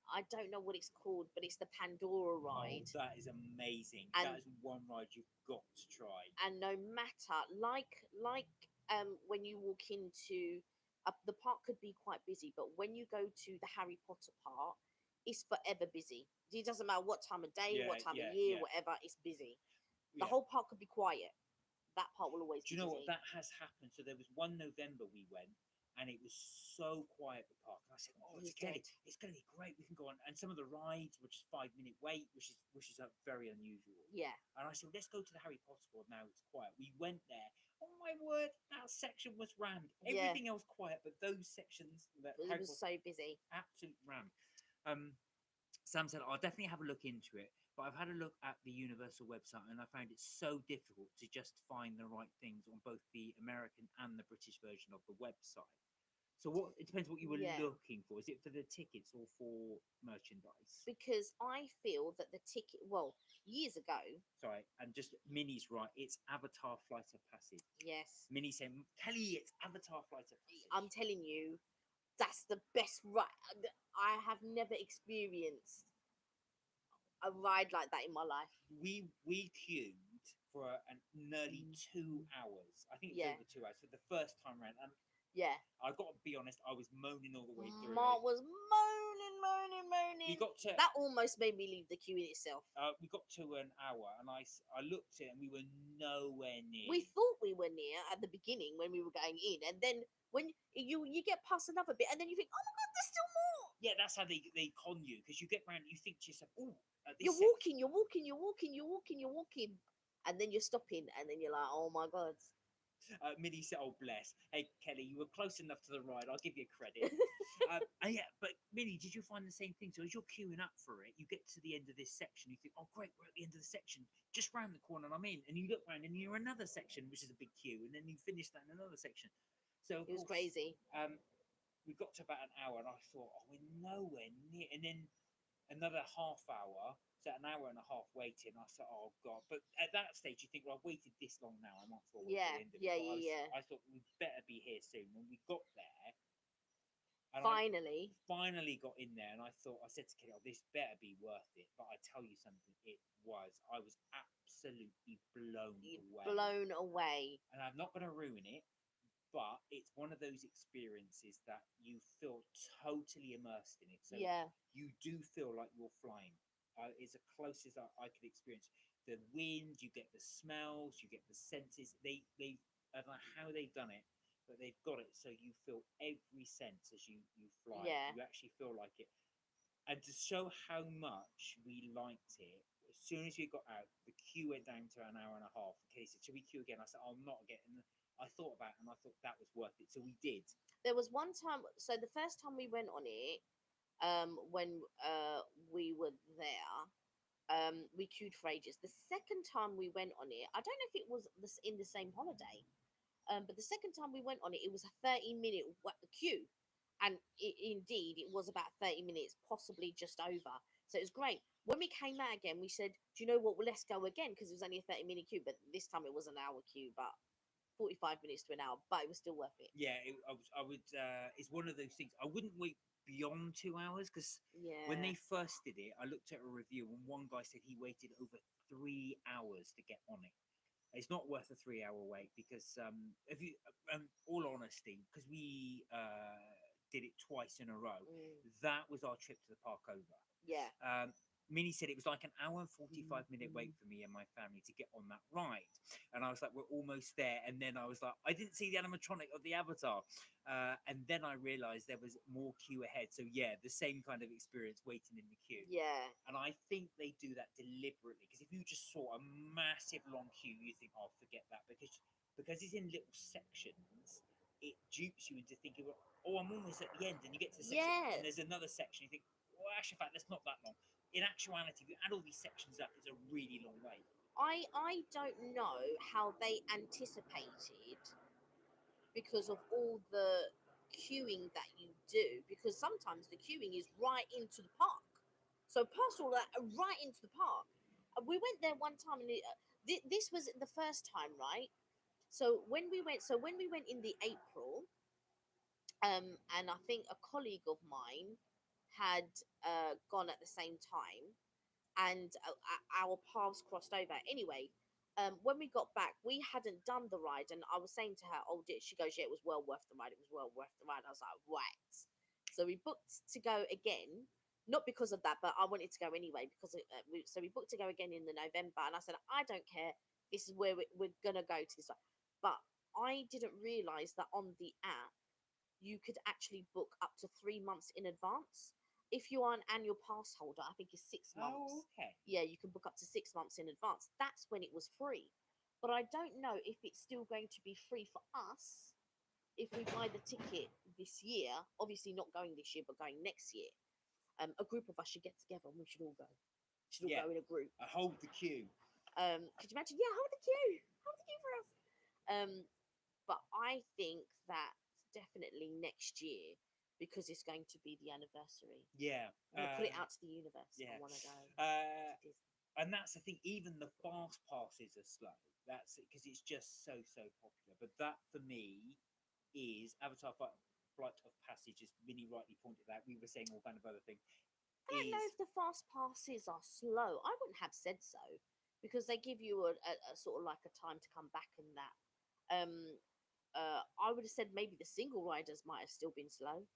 I don't know what it's called, but it's the Pandora ride. Oh, that is amazing. And- that is one ride you've got to try. And no matter, like when you walk into the park could be quite busy, but when you go to the Harry Potter part, it's forever busy. It doesn't matter what time of day, what time of year, whatever, it's busy. The whole park could be quiet. That part will always Do be you know busy. what? That has happened. So there was one November we went, and it was so quiet at the park. And I said, "Oh, He's it's going to be great. We can go on." And some of the rides were just 5 minute wait, which is very unusual. Yeah. And I said, "Let's go to the Harry Potter world now. It's quiet." We went there. Oh my word! That section was rammed. Yeah. Everything else quiet, but those sections that It was so busy. absolute rammed. Sam said, I'll definitely have a look into it, but I've had a look at the Universal website and I found it so difficult to just find the right things on both the American and the British version of the website. So it depends what you were Yeah. looking for. Is it for the tickets or for merchandise? Because I feel that the ticket, well, years ago, Sorry, and just Minnie's right. It's Avatar Flight of Passage. yes, Minnie saying, Kelly, it's Avatar Flight of Passage. I'm telling you, that's the best ride. I have never experienced a ride like that in my life. We queued for nearly 2 hours. I think it was Yeah. over 2 hours for the first time round. And Yeah. I got to be honest, I was moaning all the way through. Mark was moaning. We got to That almost made me leave the queue in itself. we got to an hour, and I looked at it, and we were nowhere near. We thought we were near at the beginning when we were going in, and then when you get past another bit, and then you think, oh my god, there's still more. Yeah, that's how they con you, because you get round, you think to yourself, oh, You're walking, and then you're stopping, and then you're like, oh my god. Minnie said, "Oh bless, hey Kelly, you were close enough to the ride. I'll give you credit." And yeah, but Minnie, did you find the same thing? So as you're queuing up for it, you get to the end of this section, you think, "Oh great, we're at the end of the section. Just round the corner, and I'm in." And you look round, and you're another section, which is a big queue, and then you finish that in another section. So It was crazy. We got to about an hour, and I thought, "Oh, we're nowhere near." And then another half hour, so an hour and a half waiting. I thought, oh god! But at that stage, you think, well, I've waited this long now. I might as well wait Yeah, to the end of yeah, it. yeah. I thought we better be here soon. When we got there, and Finally, I finally got in there, and I said to Kelly, oh, this better be worth it. But I tell you something, it was. I was absolutely blown away. Blown away. And I'm not going to ruin it, but it's one of those experiences that you feel totally immersed in it. So Yeah. you do feel like you're flying. It's the closest I could experience. The wind, you get the smells, you get the senses. They I don't know how they've done it, but they've got it so you feel every sense as you fly. Yeah. You actually feel like it. And to show how much we liked it, as soon as we got out, the queue went down to an hour and a half. Okay, said, should we queue again? I said, I'm not getting. I thought about it, and I thought that was worth it. So we did. There was one time. So the first time we went on it, when we were there, we queued for ages. The second time we went on it, I don't know if it was in the same holiday, but the second time we went on it, it was a 30-minute queue, and indeed it was about 30 minutes, possibly just over. So it was great. When we came out again, we said, "Do you know what? Well, let's go again," because it was only a 30-minute queue, but this time it was an hour queue, but 45 minutes to an hour, but it was still worth it. Yeah, I would. It's one of those things. I wouldn't wait beyond 2 hours because when Yeah. they first did it, I looked at a review and one guy said he waited over 3 hours to get on it. It's not worth a 3 hour wait because if you, all honesty, because we did it twice in a row, Mm, that was our trip to the park over. yeah. Minnie said it was like an hour and 45 minute wait for me and my family to get on that ride. And I was like, we're almost there. And then I was like, I didn't see the animatronic of the avatar. And then I realized there was more queue ahead. So, yeah, the same kind of experience waiting in the queue. Yeah. And I think they do that deliberately because if you just saw a massive long queue, you think, oh, forget that. Because it's in little sections, it dupes you into thinking, well, oh, I'm almost at the end. And you get to the section Yeah. and there's another section. You think, well, actually, in fact, that's not that long. In actuality, if you add all these sections up, it's a really long way. I don't know how they anticipated because of all the queuing that you do, because sometimes the queuing is right into the park. So past all that, right into the park. We went there one time, and this was the first time, right? So when we went in the April, and I think a colleague of mine had gone at the same time, and our paths crossed over. Anyway, when we got back, we hadn't done the ride, and I was saying to her, "Oh, dear." She goes, "Yeah, it was well worth the ride. It was well worth the ride." I was like, "Right." So we booked to go again, not because of that, but I wanted to go anyway because so we booked to go again in the November, and I said, "I don't care. This is where we're gonna go to this." But I didn't realize that on the app you could actually book up to 3 months in advance. If you are an annual pass holder, I think it's 6 months. Oh, okay. Yeah, you can book up to 6 months in advance. That's when it was free. But I don't know if it's still going to be free for us if we buy the ticket this year. Obviously, not going this year, but going next year. A group of us should get together and we should all go. Should all Yeah. go in a group. I hold the queue. Could you imagine? Yeah, hold the queue. Hold the queue for us. But I think that definitely next year, because it's going to be the anniversary. Yeah. I want to put it out to the universe. Yeah. I want to go Uh, to Disney. and that's the thing. Even the fast passes are slow. That's it because it's just so popular. But that for me is Avatar Flight of Passage, as Vinny rightly pointed out. We were saying all kind of other things. I don't know if the fast passes are slow. I wouldn't have said so because they give you a sort of like a time to come back and that. Um, I would have said maybe the single riders might have still been slow.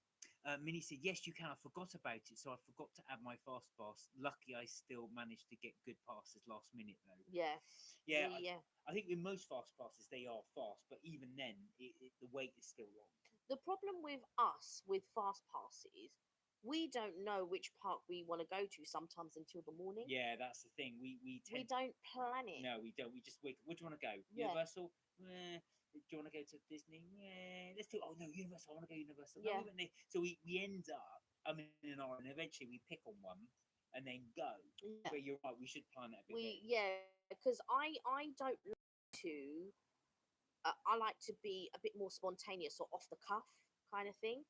Minnie said, yes, you can. I forgot about it, so I forgot to add my fast pass. Lucky I still managed to get good passes last minute, though. Yeah, Yeah, yeah. I think in most fast passes, they are fast, but even then, the wait is still long. The problem with us with fast passes, we don't know which park we want to go to sometimes until the morning. Yeah, that's the thing. We We tend don't plan it. No, we don't. We just wait. Where do you want to go? Yeah. Universal? Do you want to go to Disney? Yeah. Let's do. Oh no, Universal. I want to go Universal. No, Yeah. we went there. So we end up. I mean, and eventually we pick on one and then go. Yeah. But you're right. We should plan that a bit. Because I don't like to. I like to be a bit more spontaneous or off the cuff kind of thing.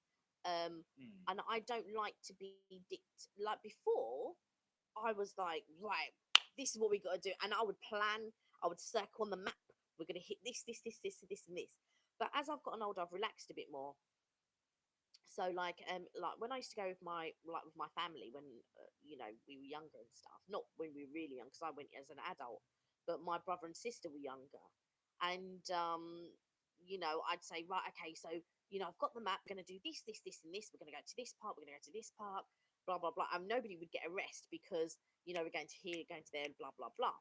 Mm. And I don't like to be like before. I was like, right, this is what we got to do, and I would plan. I would circle on the map. We're gonna hit this, and this. But as I've gotten older, I've relaxed a bit more. So like when I used to go with my family when we were younger and stuff. Not when we were really young, because I went as an adult, but my brother and sister were younger, and I'd say, right, okay, so I've got the map. We're gonna do this, and this. We're gonna go to this park. We're gonna go to this park. Blah blah blah. And nobody would get a rest because we're going to here, going to there, blah blah blah.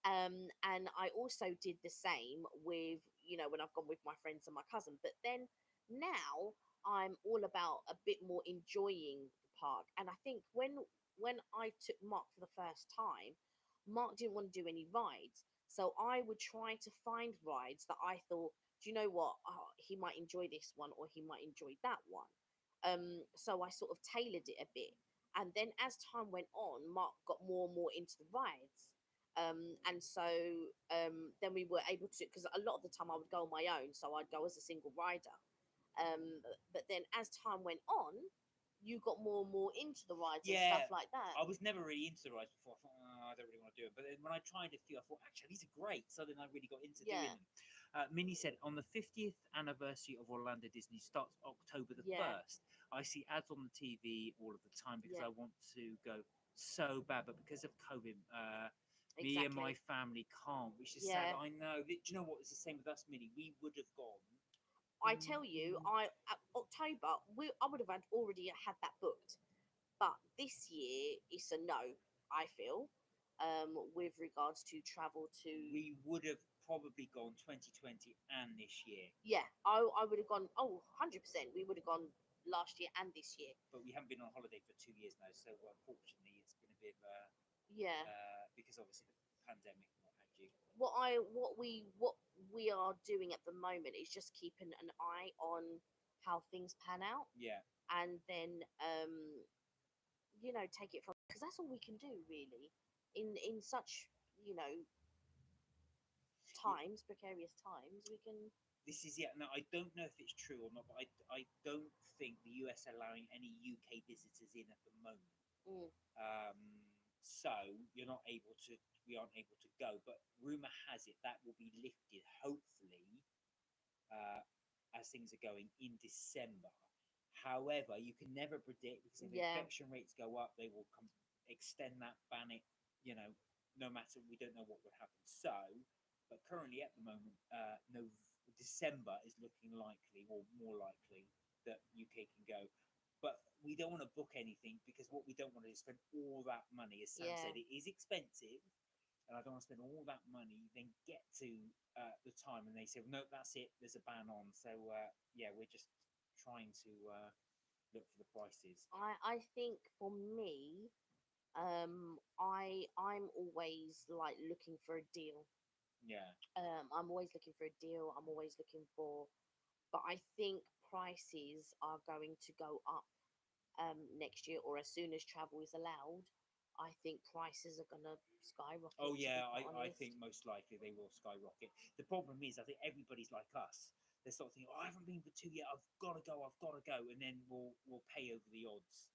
And I also did the same with when I've gone with my friends and my cousin. But then now I'm all about a bit more enjoying the park. And I think when I took Mark for the first time, Mark didn't want to do any rides, so I would try to find rides that I thought, do you know what, he might enjoy this one or he might enjoy that one. So I sort of tailored it a bit. And then as time went on, Mark got more and more into the rides. And so then we were able to, because a lot of the time I would go on my own, so I'd go as a single rider. But then as time went on, you got more and more into the rides and Yeah, stuff like that. I was never really into the rides before. I thought, I don't really want to do it. But then when I tried a few, I thought, actually, these are great. So then I really got into doing Yeah. them. Minnie said, on the 50th anniversary of Orlando Disney starts October the Yeah. 1st. I see ads on the TV all of the time because Yeah. I want to go so bad. But because of COVID, me and my Exactly. family can't, which is sad. Yeah. I know. Do you know what? It's the same with us, Minnie. We would have gone. I tell you, October, I would have already had that booked, but this year it's a no. I feel, with regards to travel to. We would have probably gone 2020 and this year. Yeah, I would have gone. Oh, 100%. We would have gone last year and this year. But we haven't been on holiday for 2 years now, so unfortunately, it's been a bit of Yeah. because obviously the pandemic and what have you. What we are doing at the moment is just keeping an eye on how things pan out, Yeah, and then take it from, because that's all we can do really in such times, precarious times. We can. this is no. I don't know if it's true or not, but I don't think the US are allowing any UK visitors in at the moment. Mm, So you're not able to. We aren't able to go, but rumor has it that will be lifted hopefully uh, as things are going in December. However, you can never predict because if yeah. infection rates go up, they will extend that, ban it. No matter, we don't know what would happen. So, but currently at the moment, no, December is looking likely or more likely that UK can go. But we don't want to book anything because what we don't want to do is spend all that money. As Sam Yeah. said, it is expensive, and I don't want to spend all that money, then get to the time and they say, well, no, that's it, there's a ban on. So, yeah, we're just trying to look for the prices. I think for me, I'm always like looking for a deal. Yeah. I'm always looking for a deal. I'm always looking for, but I think prices are going to go up next year, or as soon as travel is allowed. I think prices are gonna skyrocket. Oh, To be yeah, quite I honest. think most likely they will skyrocket. The problem is, I think everybody's like us. They're sort of thinking, oh, I haven't been for 2 years, I've got to go, I've got to go. And then we'll pay over the odds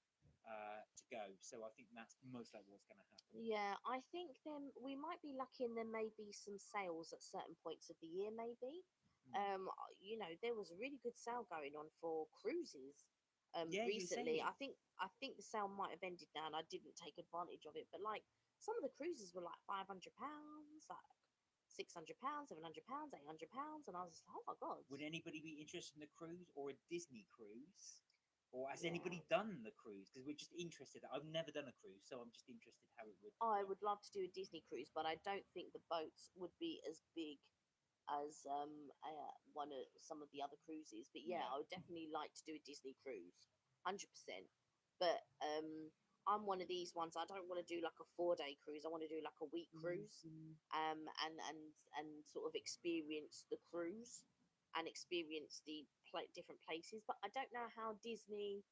to go. So I think that's most likely what's going to happen. Yeah, I think then we might be lucky, and there may be some sales at certain points of the year. Maybe, there was a really good sale going on for cruises. Yeah, you were Recently, saying. I think the sale might have ended now, and I didn't take advantage of it. But like some of the cruises were like £500, like £600, £700, £800, and I was just like, oh my god. Would anybody be interested in the cruise or a Disney cruise? Or has Yeah. anybody done the cruise? Because we're just interested. I've never done a cruise, so I'm just interested how it would. I would love to do a Disney cruise, but I don't think the boats would be as big as one of some of the other cruises. But yeah, Yeah. I would definitely like to do a Disney cruise, 100%. But I'm one of these ones. I don't want to do like a 4-day cruise. I want to do like a week cruise, and sort of experience the cruise and experience the different places. But I don't know how Disney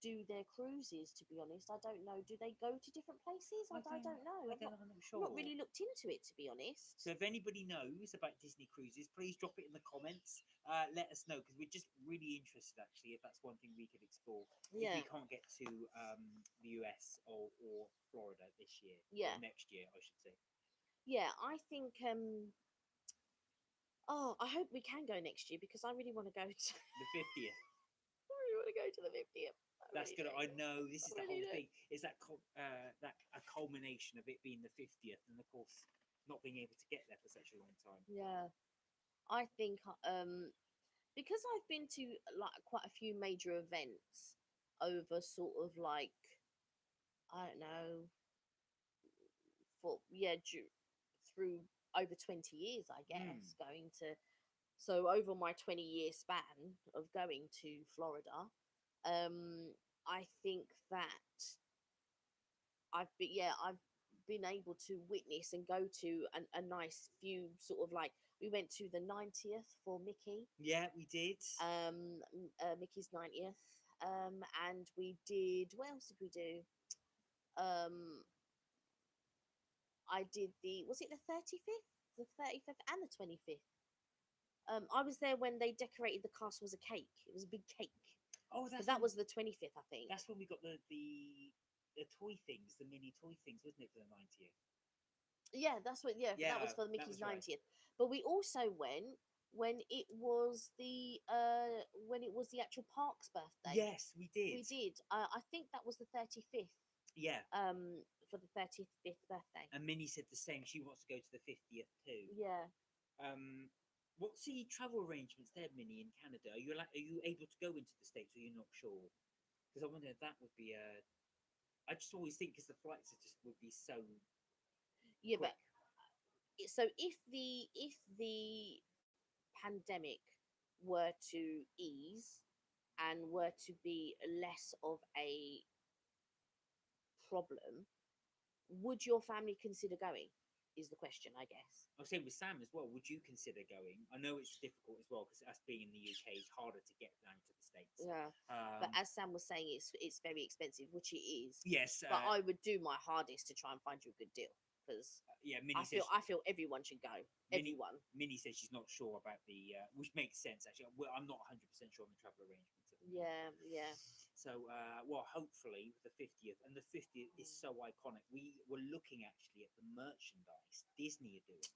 do their cruises, to be honest. I don't know. Do they go to different places? I don't know. I'm I've not not sure. really looked into it, to be honest. So if anybody knows about Disney cruises, please drop it in the comments. Let us know because we're just really interested. Actually, if that's one thing we could explore, if Yeah. we can't get to the US or Florida this year, Yeah. or next year, I should say. Yeah, I think oh, I hope we can go next year, because I really want to go to The 50th. I really want to go to the 50th. That's really good. do. I know this is I the really whole do. thing. Is that that a culmination of it being the 50th, and of course not being able to get there for such a long time. Yeah. I think because I've been to like quite a few major events over sort of like, I don't know, for through over 20 years, I guess, going to, so over my 20-year span of going to Florida, I think that I've been able to witness and go to a nice few sort of like, we went to the 90th for Mickey, Yeah, we did. Mickey's 90th, and we did, what else did we do? um I did was it the 35th, the 35th and the 25th. I was there when they decorated the castle as a cake. It was a big cake. Oh, because that's that when, was the 25th, I think. that's when we got the toy things, the mini toy things, wasn't it, for the 90th? Yeah, that's what. Yeah, that was Yeah, for that Mickey's was right. 90th. But we also went when it was the actual park's birthday. Yes, we did. We did. I think that was the 35th. Yeah, For the 35th birthday. and Minnie said the same. She wants to go to the 50th too. Yeah. Um, what's the travel arrangements there, Minnie, in Canada? Are you able to go into the States, or you're not sure? Because I wonder if that would be a. I just always think because the flights are just would be so Yeah, quick. but so if the pandemic were to ease and were to be less of a problem, would your family consider going? Is the question, I guess. I'll say with Sam as well. Would you consider going? I know it's difficult as well because us being in the UK, it's harder to get down to the States. Yeah. But as Sam was saying, it's very expensive, which it is. Yes, But I would do my hardest to try and find you a good deal because yeah. I feel everyone should go. Everyone. Minnie says she's not sure about which makes sense actually. Well, I'm not 100% sure on the travel arrangements. Yeah, yeah. So, well, hopefully the 50th, and the 50th is so iconic. We were looking actually at the merchandise Disney are doing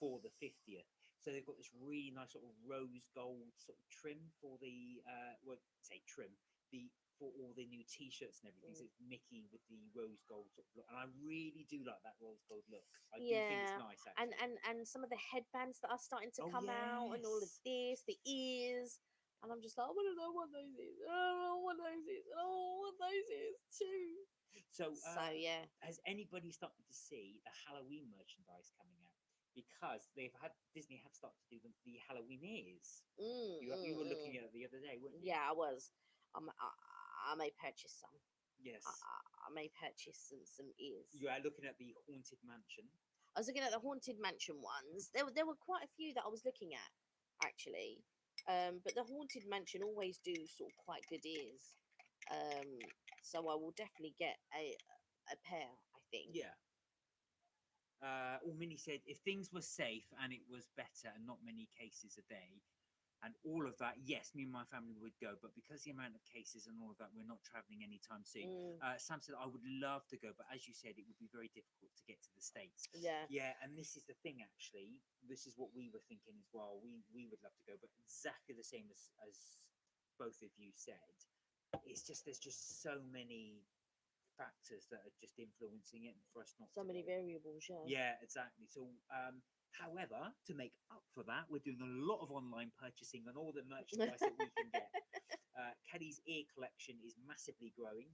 for the 50th. So they've got this really nice sort of rose gold sort of trim for the, well, say trim, the for all the new T-shirts and everything. So it's Mickey with the rose gold sort of look, and I really do like that rose gold look. I do think it's Yeah. nice actually. And some of the headbands that are starting to Oh come out and all of yes. this, the ears. And I'm just like, I want to know what those is. I don't know what those is. I don't know what those is too. So, So yeah. has anybody started to see the Halloween merchandise coming out? Because Disney have started to do the Halloween ears. You were looking at it the other day, weren't you? Yeah, I was. I may purchase some. Yes. I may purchase some ears. You are looking at the Haunted Mansion. I was looking at the Haunted Mansion ones. There were quite a few that I was looking at, actually. But the Haunted Mansion always do sort of quite good ears. So I will definitely get a pair, I think. Yeah. Minnie said if things were safe and it was better and not many cases a day, and all of that, yes, me and my family would go. But because the amount of cases and all of that, we're not traveling anytime soon. Sam said I would love to go, but as you said, it would be very difficult to get to the States. Yeah. Yeah, and this is the thing. Actually, this is what we were thinking as well. We would love to go, but exactly the same as both of you said. It's just there's just so many factors that are just influencing it for us not So to many go. variables, yeah. Yeah, exactly. So, however, to make up for that, we're doing a lot of online purchasing on all the merchandise that we can get. Kelly's ear collection is massively growing.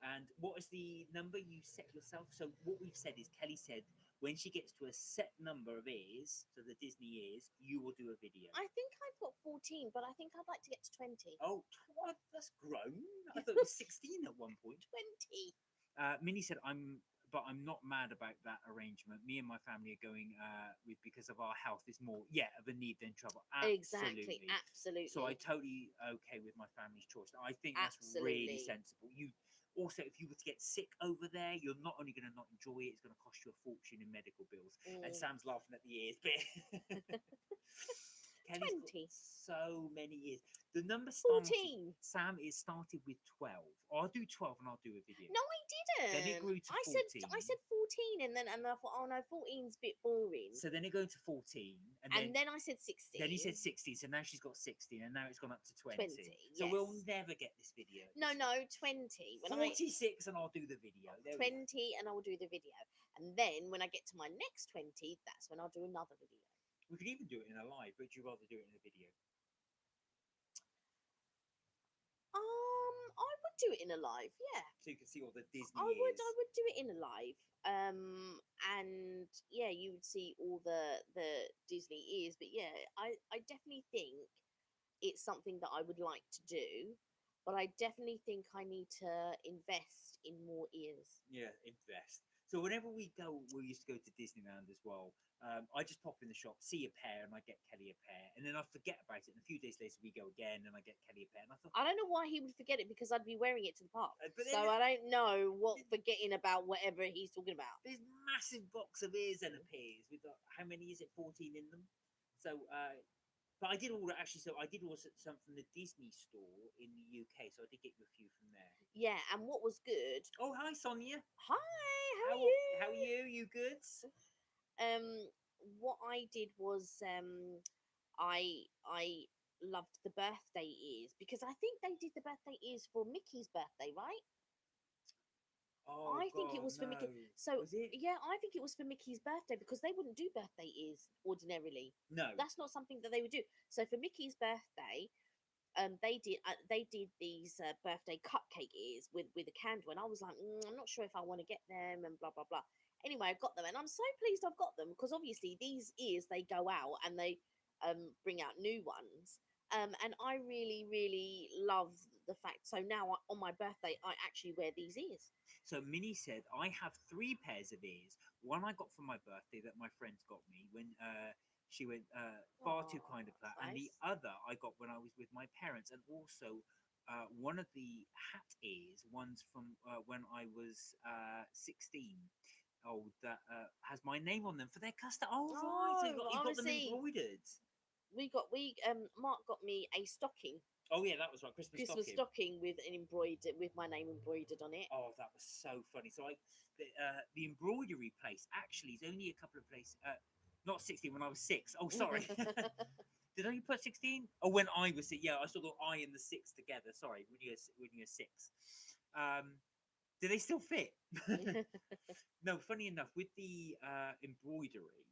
And what is the number you set yourself? So, what we've said is Kelly said when she gets to a set number of ears, so the Disney ears, you will do a video. I think I've got 14, but I think I'd like to get to 20. Oh, what? That's grown. I thought it was 16 at one point. 20. Minnie said, but I'm not mad about that arrangement. Me and my family are going with because of our health is more, of a need than trouble. Exactly, absolutely. So I totally okay with my family's choice. I think that's really sensible. You also, if you were to get sick over there, you're not only going to not enjoy it, it's going to cost you a fortune in medical bills. And Sam's laughing at the ears, but Kelly's 20. so many ears. The number 14. Sam is started with 12. I'll do 12 and I'll do a video. No, I didn't. Then it grew to 14. I said 14, and then I thought, oh no, 14's a bit boring. So then it goes to 14, and then I said 16. Then he said 16, so now she's got 16, and now it's gone up to 20. 20, So yes. we'll never get this video. No, 20. 46, and I'll do the video. 20, and I will do the video. And then when I get to my next 20, that's when I'll do another video. We could even do it in a live, but would you rather do it in a video? I would do it in a live, yeah. So you can see all the Disney I ears. would do it in a live. And yeah, you would see all the Disney ears. But yeah, I definitely think it's something that I would like to do. But I definitely think I need to invest in more ears. Yeah, invest. So whenever we used to go to Disneyland as well. I just pop in the shop, see a pair, and I get Kelly a pair, and then I forget about it. And a few days later, we go again, and I get Kelly a pair. And I thought, I don't know why he would forget it because I'd be wearing it to the park. But so I don't know what forgetting about whatever he's talking about. This massive box of ears then appears with how many is it? 14 in them. So But I did order actually. So I did order some from the Disney store in the UK. So I did get you a few from there. Yeah, and what was good? Oh, hi Sonia. Hi, how are How you? how are you? You good? Um, what I did was I loved the birthday ears because I think they did the birthday ears for Mickey's birthday, right? Oh I think it God, was for no. Mickey. So Was it? yeah, I think it was for Mickey's birthday because they wouldn't do birthday ears ordinarily. No. That's not something that they would do. So for Mickey's birthday, they did these birthday cupcake ears with a candle, and I was like, I'm not sure if I want to get them, and blah blah blah. Anyway, I got them, and I'm so pleased I've got them because obviously these ears they go out and they bring out new ones. And I really really love the fact. So now on my birthday, I actually wear these ears. So Minnie said I have three pairs of ears. One I got for my birthday that my friends got me when she went far too Oh, kind of her, that's and the nice. other I got when I was with my parents, and also one of the hat ears, ones from when I was 16. Oh, that has my name on them for their custom. Oh, right. So Oh, you got them obviously embroidered. we Mark got me a stocking, Oh yeah, that was right. Christmas Christmas stocking. stocking with an embroidered with my name embroidered on it. Oh, that was so funny. So the embroidery place actually is only a couple of places. Not 16 when I was 6. Oh, sorry. Did I put 16? Oh, when I was 6. Yeah, I saw the I and the 6 together. Sorry, when you were 6. Do they still fit? No, funny enough, with the embroidery,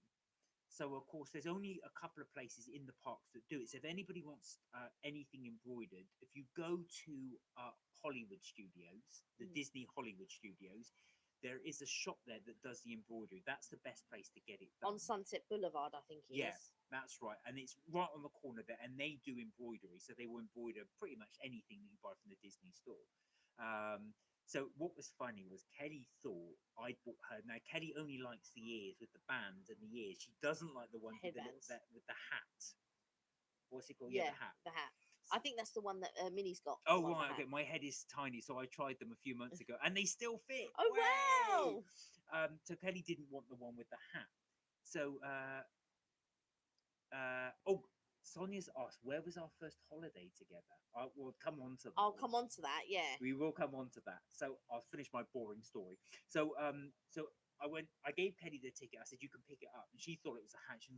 so of course, there's only a couple of places in the parks that do it. So if anybody wants anything embroidered, if you go to Hollywood Studios, the Mm. Disney Hollywood Studios, there is a shop there that does the embroidery. That's the best place to get it On done. Sunset Boulevard, I think it Yeah, is. that's right, and it's right on the corner there, and they do embroidery, so they will embroider pretty much anything that you buy from the Disney store. So what was funny was Kelly thought I bought her. Now Kelly only likes the ears with the bands and the ears. She doesn't like the ones with Headbands. with the hat. What's it called? Yeah, Yeah, the hat. the hat. I think that's the one that Minnie's got. The Oh one with the right, okay. hat. My head is tiny, so I tried them a few months ago, and they still fit. Oh Way! wow! So Kelly didn't want the one with the hat. So oh, Sonia's asked, where was our first holiday together? We'll come on to that I'll one. come on to that. Yeah. We will come on to that. So I'll finish my boring story. So I gave Kelly the ticket. I said, you can pick it up. And she thought it was a hat. She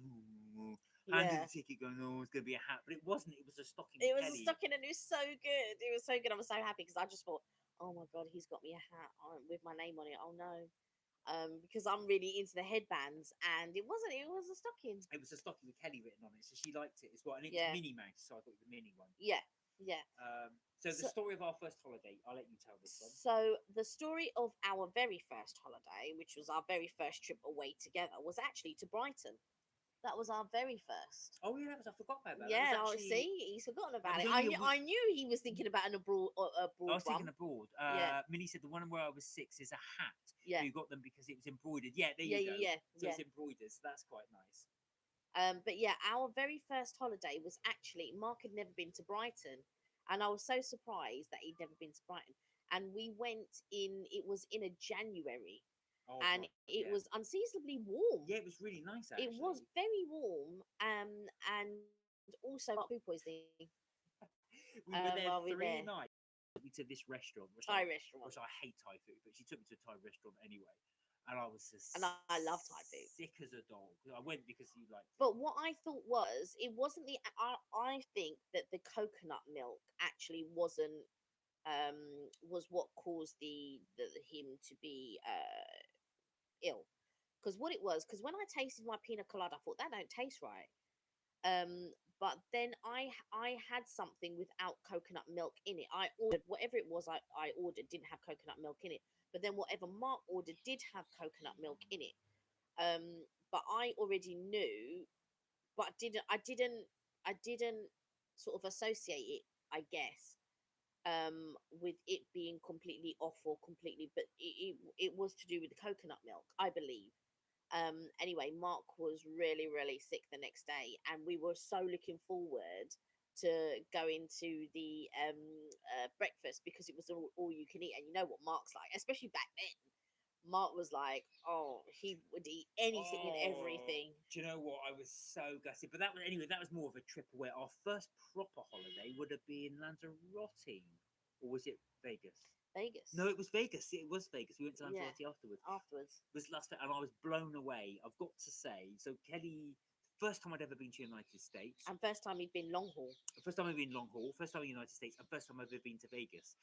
handed Yeah. the ticket going, oh, it's going to be a hat. But it wasn't. It was a stocking It with was a Kelly. stocking and it was so good. It was so good. I was so happy because I just thought, oh my god, he's got me a hat with my name on it. Oh no. Because I'm really into the headbands, and it wasn't. It was a stocking. It was a stocking with Kelly written on it. So she liked it as well. And it was Yeah. Minnie Mouse. So I got the mini one. Yeah. Yeah. So the So, story of our first holiday, I'll let you tell this one. so the story of our very first holiday, which was our very first trip away together, was actually to Brighton. That was our very first. Oh yeah, I forgot about that. Yeah, That was oh, actually see, he's forgotten that about was it. only a week. I knew he was thinking about an I abroad was thinking one. abroad. Yeah, Minnie said the one where I was 6 is a hat. yeah, You got them because it was embroidered. Yeah, there yeah, you go. yeah, So yeah, it's embroidered. So that's quite nice. But yeah, our very first holiday was actually Mark had never been to Brighton, and I was so surprised that he'd never been to Brighton. And we went in. It was in a January, Oh and god, it yeah. was unseasonably warm. Yeah, it was really nice It was actually. very warm, and also food poisoning We were there while we were 3 there. nights. Took me to this restaurant, Thai restaurant, which I hate Thai food, but she took me to a Thai restaurant anyway, and I was and just I love Thai food. sick as a dog. I went because you liked it. But what I thought was, it wasn't the. I think that the coconut milk actually wasn't was what caused the him to be ill. Because what it was, because when I tasted my pina colada, I thought that don't taste right. But then I had something without coconut milk in it. I ordered whatever it was I ordered didn't have coconut milk in it. But then whatever Mark ordered did have coconut milk in it. But I already knew, but I didn't sort of associate it, I guess, with it being completely off or completely, but it was to do with the coconut milk, I believe. Anyway, Mark was really really sick the next day, and we were so looking forward to going to the breakfast because it was all you can eat, and you know what Mark's like, especially back then. Mark was like, oh, he would eat anything and Oh, everything. do you know what? I was so gutted. But that was anyway. That was more of a trip away. Our first proper holiday would have been Lanzarote, or was it Vegas? Vegas. No, it was Vegas. It was Vegas. We went to Yeah. Lanzarote afterwards. Afterwards. It was last, and I was blown away. I've got to say. So Kelly, first time I'd ever been to the United States. And first time he'd been long haul. First time I've been long haul. First time in the United States, and first time I've ever been to Vegas.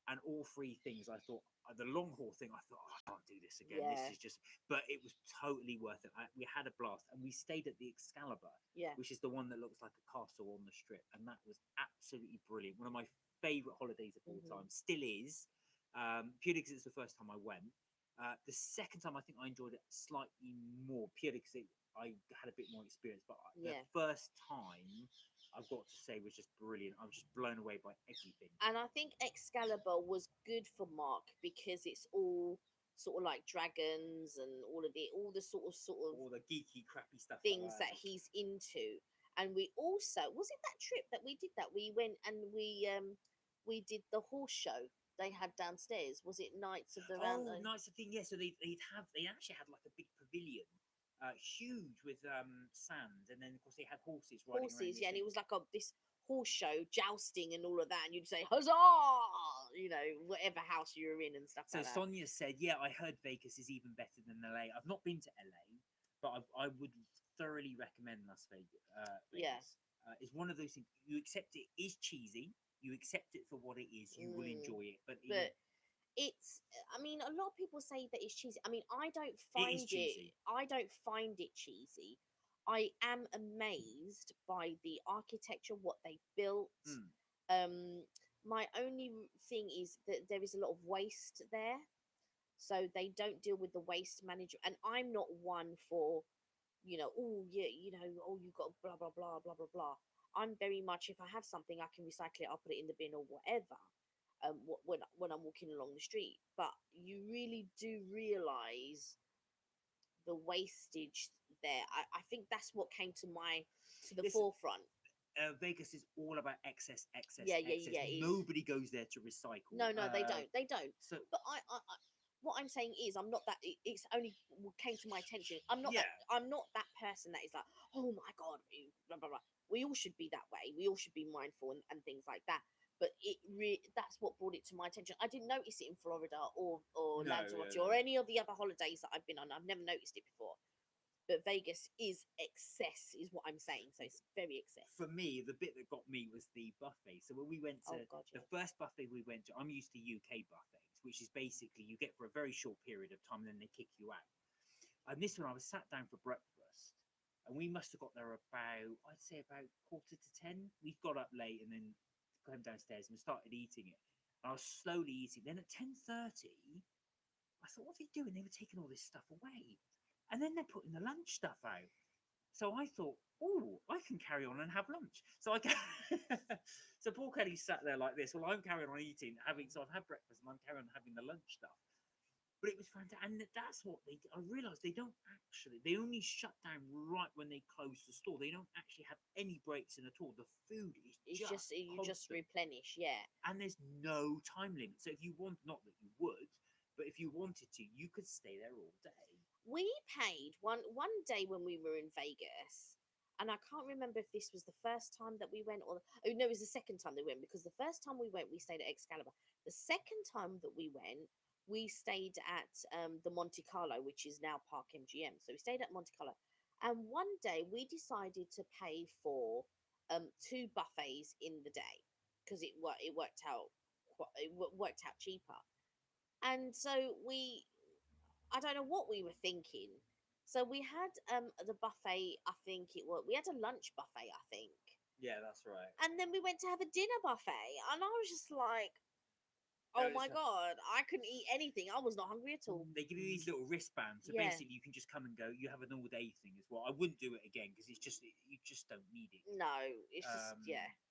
And all three things, I thought the long haul thing. I thought, I can't do this again. Yeah. This is just. But it was totally worth it. We had a blast, and we stayed at the Excalibur, Yeah. which is the one that looks like a castle on the strip, and that was absolutely brilliant. One of my favourite holidays of all time. Still is. Purely because it's the first time I went. The second time, I think I enjoyed it slightly more, purely because I had a bit more experience. But the first time, I've got to say, was just brilliant. I was just blown away by everything. And I think Excalibur was good for Mark because it's all sort of like dragons and all the sort of All the geeky, crappy stuff. things that he's into. And we also, was it that trip that we did that? We went and we did the horse show they had downstairs. Was it Knights of the Round? Oh, Knights of the, yeah. So they actually had like a big pavilion, huge with sand, and then of course they had horses riding around. Horses, yeah, and it was like this horse show, jousting and all of that, and you'd say huzzah, you know, whatever house you were in and stuff So like that. Sonia said, yeah, I heard Vegas is even better than LA. I've not been to LA, but I would thoroughly recommend Las Vegas. Yeah. It's one of those things, you accept it is cheesy, you accept it for what it is, you will enjoy it. But it's, I mean, a lot of people say that it's cheesy. I mean, I don't find it cheesy. I am amazed by the architecture, what they built. My only thing is that there is a lot of waste there, so they don't deal with the waste management. And I'm not one for, oh yeah, oh, you got blah blah blah blah blah blah. I'm very much, if I have something, I can recycle it, I'll put it in the bin or whatever. When I'm walking along the street, but you really do realize the wastage there. I think that's what came to the forefront. Vegas is all about excess. Yeah. Nobody goes there to recycle. No, they don't. So, but I what I'm saying is, I'm not that. It's only came to my attention. I'm not that person that is like, oh my god, blah blah blah. We all should be that way. We all should be mindful and things like that. But that's what brought it to my attention. I didn't notice it in Florida or Lanzarote or any of the other holidays that I've been on. I've never noticed it before. But Vegas is excess, is what I'm saying. So it's very excess. For me, the bit that got me was the buffet. So when we went to the first buffet we went to, I'm used to UK buffets, which is basically you get for a very short period of time and then they kick you out. And this one, I was sat down for breakfast, and we must have got there about, I'd say about 9:45. We got up late and then came downstairs and we started eating it. And I was slowly eating. Then at 10:30, I thought, what are they doing? They were taking all this stuff away. And then they're putting the lunch stuff out. So I thought, oh, I can carry on and have lunch. So so Paul Kelly sat there like this. Well, I'm carrying on eating, so I've had breakfast and I'm carrying on having the lunch stuff. But it was fantastic. And that's what I realised they only shut down right when they close the store. They don't actually have any breaks in at all. The food is you just replenish, yeah. And there's no time limit. So if you want, not that you would, but if you wanted to, you could stay there all day. We paid one day when we were in Vegas, and I can't remember if this was the first time that we went it was the second time they went, because the first time we went, we stayed at Excalibur. The second time that we went, we stayed at the Monte Carlo, which is now Park MGM. So we stayed at Monte Carlo, and one day we decided to pay for 2 buffets in the day because it worked out cheaper, and so I don't know what we were thinking. So we had the buffet, I think we had a lunch buffet, I think. Yeah, that's right. And then we went to have a dinner buffet, and I was just like, oh my god, I couldn't eat anything. I was not hungry at all. They give you these little wristbands, so basically you can just come and go. You have an all-day thing as well. I wouldn't do it again because you just don't need it. No, it's just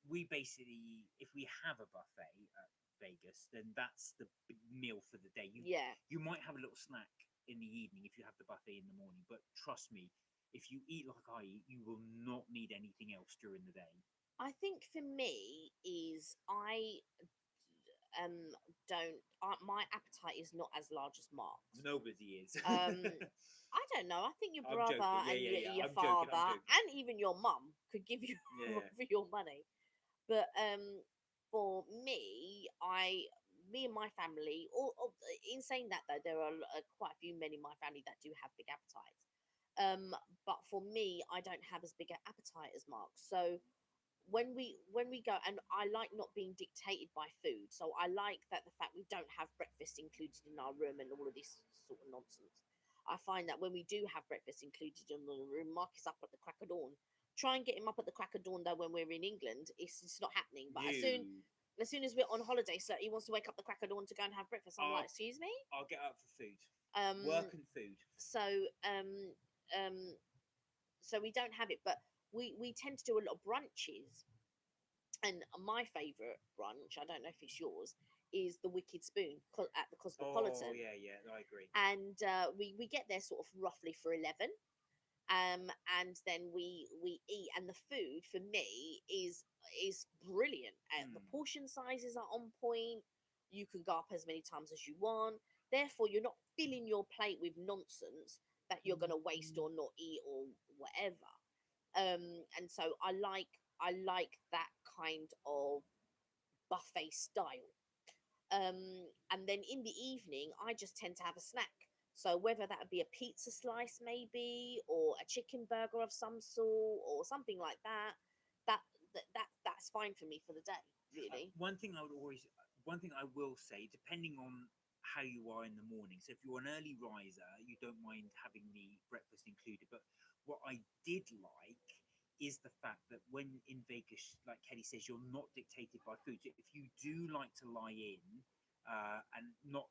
We basically, if we have a buffet at Vegas, then that's the big meal for the day. You might have a little snack in the evening if you have the buffet in the morning, but trust me, if you eat like I eat, you will not need anything else during the day. I think for me is don't. My appetite is not as large as Mark's. Nobody is. I don't know. I think your I'm brother joking. Yeah, and yeah, yeah. your I'm joking. I'm father joking. and even your mum could give you Yeah. for your money. But for me and my family, in saying that though, there are quite a few men in my family that do have big appetites. But for me, I don't have as big an appetite as Mark. So when we go, and I like not being dictated by food. So I like that the fact we don't have breakfast included in our room and all of this sort of nonsense. I find that when we do have breakfast included in the room, Mark is up at the crack of dawn. Try and get him up at the crack of dawn though when we're in England, it's not happening. But You. as soon as we're on holiday, so he wants to wake up the crack of dawn to go and have breakfast. I'm I'll, like, excuse me. I'll get up for food. Um, Work and food. so um, so we don't have it, but we tend to do a lot of brunches. And my favourite brunch, I don't know if it's yours, is the Wicked Spoon at the Oh, Cosmopolitan. yeah, I agree. And we get there sort of roughly for 11. And then we eat, and the food for me is brilliant. The portion sizes are on point. You can go up as many times as you want. Therefore, you're not filling your plate with nonsense that you're going to waste or not eat or whatever. And so I like that kind of buffet style. And then in the evening, I just tend to have a snack. So whether that would be a pizza slice, maybe, or a chicken burger of some sort, or something like that, that's fine for me for the day, really. One thing I will say, depending on how you are in the morning. So if you're an early riser, you don't mind having the breakfast included. But what I did like is the fact that when in Vegas, like Kelly says, you're not dictated by food. So if you do like to lie in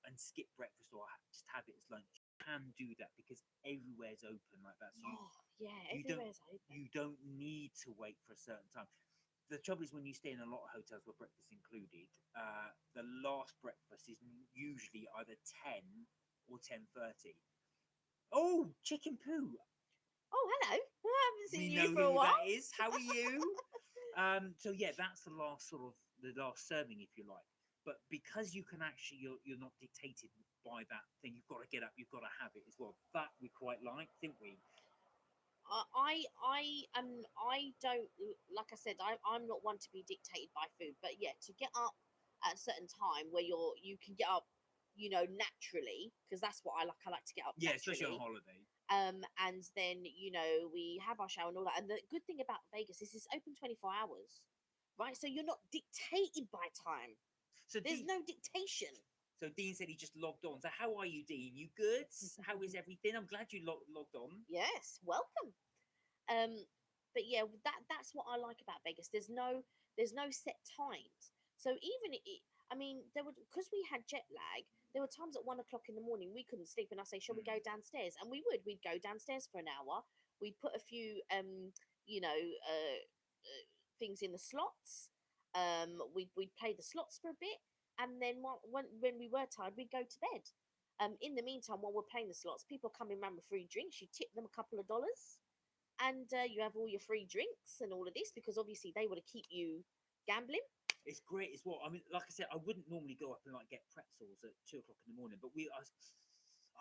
and skip breakfast or just have it as lunch, you can do that because everywhere's open like that. So Oh yeah, you don't everywhere's open. you don't need to wait for a certain time. The trouble is when you stay in a lot of hotels where breakfast included, the last breakfast is usually either 10 or 10:30. Oh, chicken poo! Oh hello, I haven't seen We you know for a who that while. is. How are you? So yeah, that's the last serving, if you like. But because you can actually, you're not dictated by that thing. You've got to get up. You've got to have it as well. That we quite like, think we? I don't, like I said, I'm not one to be dictated by food, but yeah, to get up at a certain time where you can get up, naturally, because that's what I like. I like to get up Yeah, especially on naturally. holiday. And then we have our shower and all that. And the good thing about Vegas is it's open 24 hours, right? So you're not dictated by time. So There's Dean, no dictation. so Dean said he just logged on. So how are you, Dean? You good? How is everything? I'm glad you logged on. Yes, welcome. But yeah, that's what I like about Vegas. There's no set times. So even I mean, there would, because we had jet lag. There were times at 1 o'clock in the morning we couldn't sleep, and I say, "Shall we go downstairs?" And we'd go downstairs for an hour. We'd put a few things in the slots. We'd play the slots for a bit, and then when we were tired, we'd go to bed. In the meantime, while we're playing the slots, people coming around with free drinks. You tip them a couple of dollars, and you have all your free drinks and all of this, because obviously they want to keep you gambling. It's great as well. I mean, like I said, I wouldn't normally go up and like get pretzels at 2 o'clock in the morning, but I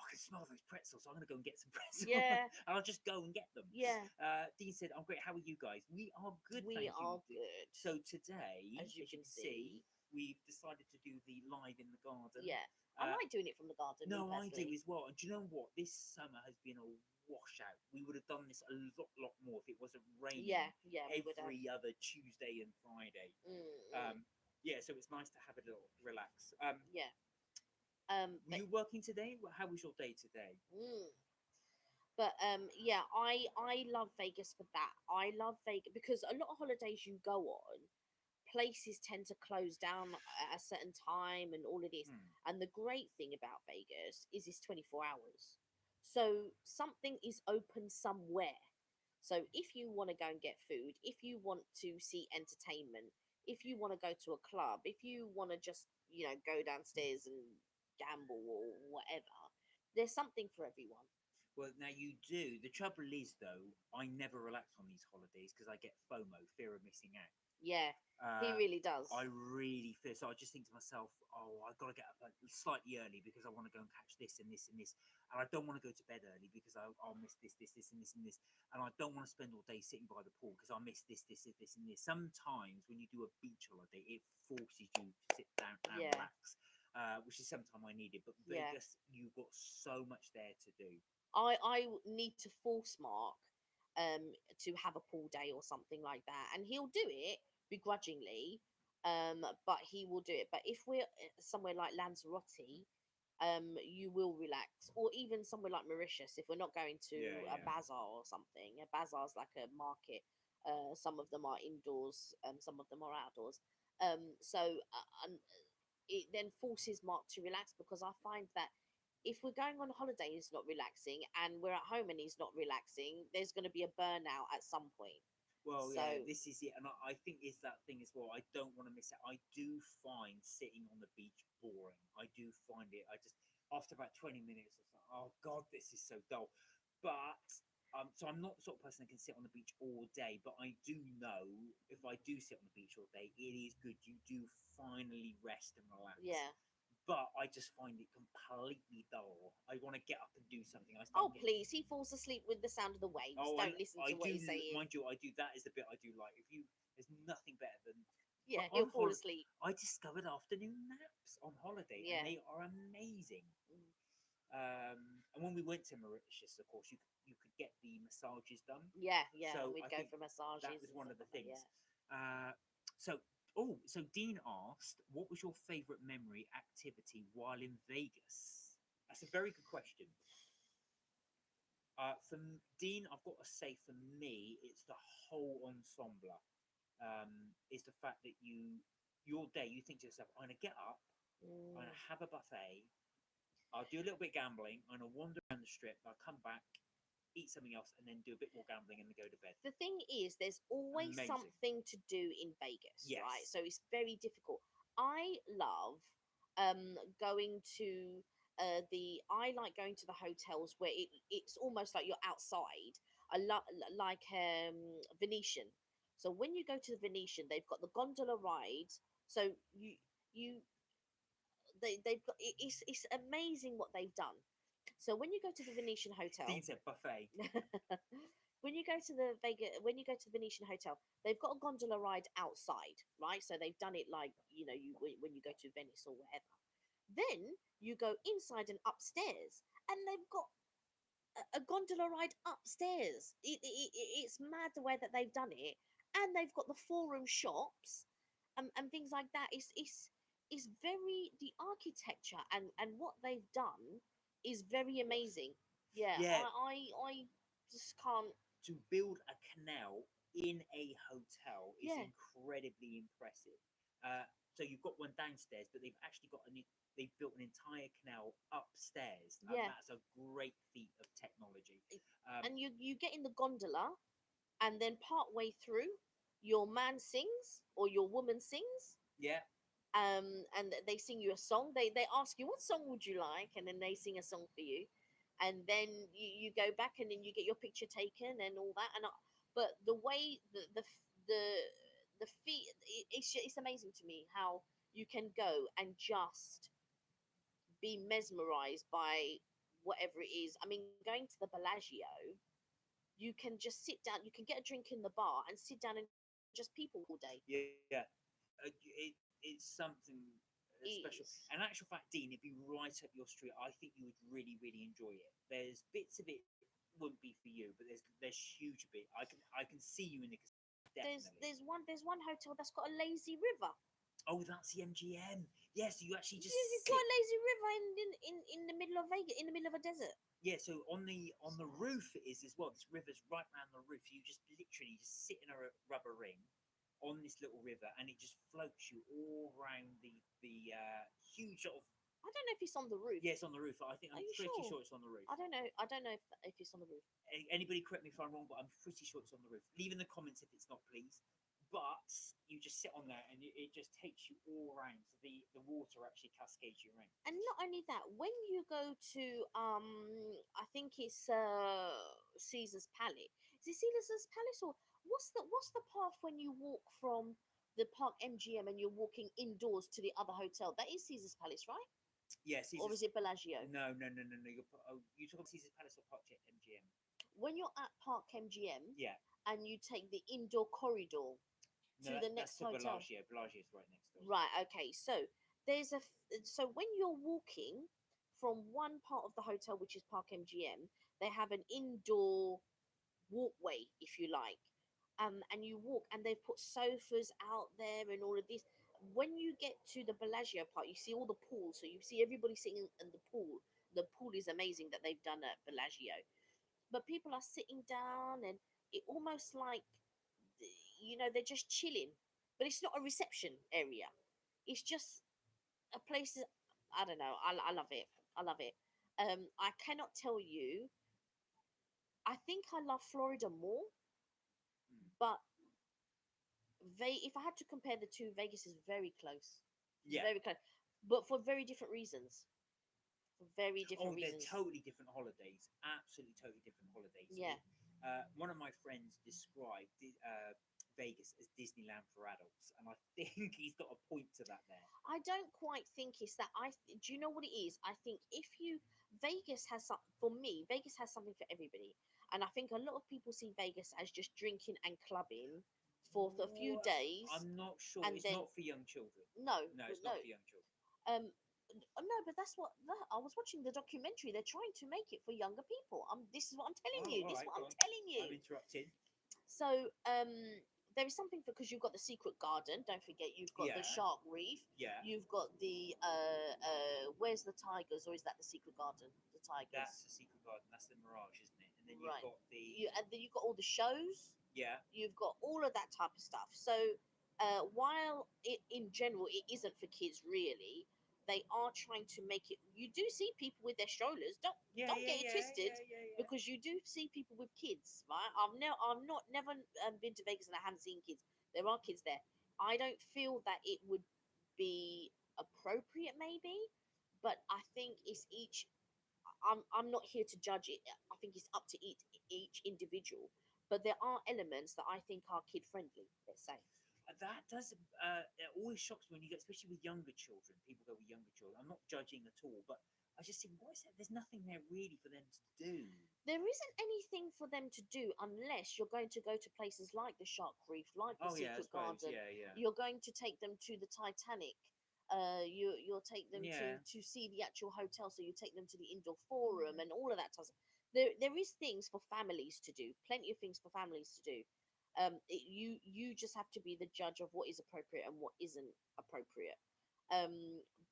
can smell those pretzels, so I'm gonna go and get some pretzels. Yeah. And I'll just go and get them. Yeah, Dean said, "I'm great. How are you guys? We are good. we Thank are you." good. So today, As you can see. we've decided to do the live in the garden. Yeah, I Uh, like doing it from the garden. No, me I do personally. as well. And do you know what? This summer has been a washout. We would have done this a lot more if it wasn't raining Yeah, we would have. every other Tuesday and Friday. Mm. Yeah, so it's nice to have a little relax. Yeah. Were But you working today? How was your day today? mm, yeah, I love Vegas for that. I love Vegas because a lot of holidays you go on, places tend to close down at a certain time and all of this. Hmm. And the great thing about Vegas is it's 24 hours. So something is open somewhere. So if you want to go and get food, if you want to see entertainment, if you want to go to a club, if you want to just, go downstairs and gamble or whatever, there's something for everyone. Well, now you do. The trouble is, though, I never relax on these holidays because I get FOMO, fear of missing out. Yeah, he Uh, really does. I really feel so. I just think to myself, oh, I've got to get up like, slightly early because I want to go and catch this and this and this, and I don't want to go to bed early because I'll miss this, and this and this, and I don't want to spend all day sitting by the pool because I miss this, and this. Sometimes when you do a beach holiday, it forces you to sit down and Yeah, relax, which is sometimes I needed. But yeah. Vegas, you've got so much there to do. I need to force Mark to have a pool day or something like that, and he'll do it begrudgingly, but he will do it. But if we're somewhere like Lanzarote, you will relax, or even somewhere like Mauritius, if we're not going to Yeah, a yeah. bazaar or something. A bazaar's like a market. Some of them are indoors, some of them are outdoors. And it then forces Mark to relax, because I find that if we're going on holiday and he's not relaxing, and we're at home and he's not relaxing, there's going to be a burnout at some point. Well, So yeah, this is it, and I think it's that thing as well. I don't want to miss it. I do find sitting on the beach boring. I do find it. I just after about 20 minutes, I was like, oh god, this is so dull. But so I'm not the sort of person that can sit on the beach all day. But I do know if I do sit on the beach all day, it is good. You do finally rest and relax. yeah. But I just find it completely dull. I want to get up and do something. I Oh start getting please, he falls asleep with the sound of the waves. Oh, Don't listen I to what do, he's saying. mind you, I do. That is the bit I do like. If you, there's nothing better than. Yeah, But on he'll fall holiday, asleep. I discovered afternoon naps on holiday, and Yeah. they are amazing. Mm. And when we went to Mauritius, of course, you could get the massages done. Yeah, yeah. So We'd I go think for that massages was and one stuff of the like that. things. Yeah. So so Dean asked, what was your favorite memory activity while in Vegas? That's a very good question. Dean, I've got to say, for me, it's the whole ensemble. Is the fact that your day, you think to yourself, I'm gonna get up, I'm Mm. gonna have a buffet, I'll do a little bit of gambling, I'm gonna wander around the strip, I'll come back, eat something else, and then do a bit more gambling and then go to bed. The thing is, there's always Amazing. something to do in Vegas, right? Yes. So it's very difficult. I love going to I like going to the hotels where it's almost like you're outside. I love like Venetian. So when you go to the Venetian, they've got the gondola ride. So you they've got it's amazing what they've done. So when you go to the Venetian Dean hotel, said buffet. when you go to the when you go to the Venetian hotel, they've got a gondola ride outside, right? So they've done it like, you when you go to Venice or wherever. Then you go inside and upstairs, and they've got a gondola ride upstairs. It's mad the way that they've done it, and they've got the four-room shops, and things like that. It's very, the architecture and what they've done is very amazing. Yeah, Yeah, I just can't. to build a canal in a hotel is Yeah, incredibly impressive. So you've got one downstairs, but they've actually they've built an entire canal upstairs, and yeah. that's a great feat of technology. And you get in the gondola, and then part way through, your man sings or your woman sings, Yeah, and they sing you a song. They ask you, what song would you like, and then they sing a song for you, and then you go back, and then you get your picture taken and all that. But the way the the fee, it's amazing to me how you can go and just be mesmerized by whatever it is. I mean, going to the Bellagio, you can just sit down, you can get a drink in the bar and sit down and just people all day. yeah. It's something special. It's, And in actual fact, Dean, if you right up your street, I think you would really enjoy it. There's bits of it wouldn't be for you, but there's huge bit. I can see you in the casino, definitely. there's one hotel that's got a lazy river. Oh, that's the MGM. Yes, you actually just You've got sit. a lazy river in the middle of Vegas, in the middle of a desert. Yeah, so on the Sad. roof it is as well. This river's right around the roof. You just literally just sit in a rubber ring on this little river, and it just floats you all around the huge sort of. I don't know if it's on the roof. Yes, on the roof. I think Are I'm you pretty sure? sure it's on the roof. I don't know. I don't know if it's on the roof. Anybody correct me if I'm wrong, but I'm pretty sure it's on the roof. Leave in the comments if it's not, please. But you just sit on there, and it just takes you all around. So the water actually cascades you around. And not only that, when you go to I think it's Caesar's Palace. Is it Caesar's Palace, or what's the path when you walk from the Park MGM and you're walking indoors to the other hotel, that is Caesar's Palace, right? Yeah, Or Caesar's. is it Bellagio? No. You talk about Caesar's Palace or Park MGM? When you're at Park MGM Yeah. and you take the indoor corridor No, to the that's next the hotel. Bellagio. Bellagio's right next door. Right, okay. So there's so when you're walking from one part of the hotel, which is Park MGM, they have an indoor walkway, if you like. And you walk, and they've put sofas out there and all of this. When you get to the Bellagio part, you see all the pools. So you see everybody sitting in the pool. The pool is amazing that they've done at Bellagio. But people are sitting down, and it almost like, they're just chilling. But it's not a reception area. It's just a place. I don't know. I love it. I love it. I cannot tell you. I think I love Florida more, Mm. but if I had to compare the two, Vegas is very close. Yeah. Very close, but for very different reasons. For very Oh, different they're reasons. totally different holidays. Absolutely, totally different holidays. Yeah. One of my friends described Vegas as Disneyland for adults, and I think he's got a point to that there. I don't quite think it's that. Do you know what it is? I think if you Vegas has some for me. Vegas has something for everybody, and I think a lot of people see Vegas as just drinking and clubbing for a few Well, days. I'm not sure. And It's then not for young children. no, No, it's no. not for young children. No, but that's what I was watching the documentary. They're trying to make it for younger people. This is what I'm telling Oh, you. all This is right, what go I'm on. telling you. I'm interrupting. So there is something because you've got the secret garden. Don't forget, you've got the Yeah. shark reef. Yeah. You've got the where's the tigers, or is that the secret garden? The tigers. That's the secret garden. That's the Mirage, isn't it? And then you've Right. got the And then you've got all the shows. yeah. You've got all of that type of stuff. So while in general it isn't for kids really, they are trying to make it. You do see people with their strollers. Don't get it twisted, because you do see people with kids, right? I've not never been to Vegas and I haven't seen kids. There are kids there. I don't feel that it would be appropriate, maybe, but I think it's each. I'm not here to judge it. I think it's up to each individual. But there are elements that I think are kid friendly. Let's say. That does. It always shocks me when you get, especially with younger children. People go with younger children. I'm not judging at all, but I just think, what is it? There's nothing there really for them to do. There isn't anything for them to do unless you're going to go to places like the Shark Reef, like the Oh yeah, I Secret suppose. Garden. Yeah. You're going to take them to the Titanic. You'll take them Yeah. to see the actual hotel. So you take them to the indoor forum and all of that stuff. There is things for families to do. Plenty of things for families to do. You just have to be the judge of what is appropriate and what isn't appropriate.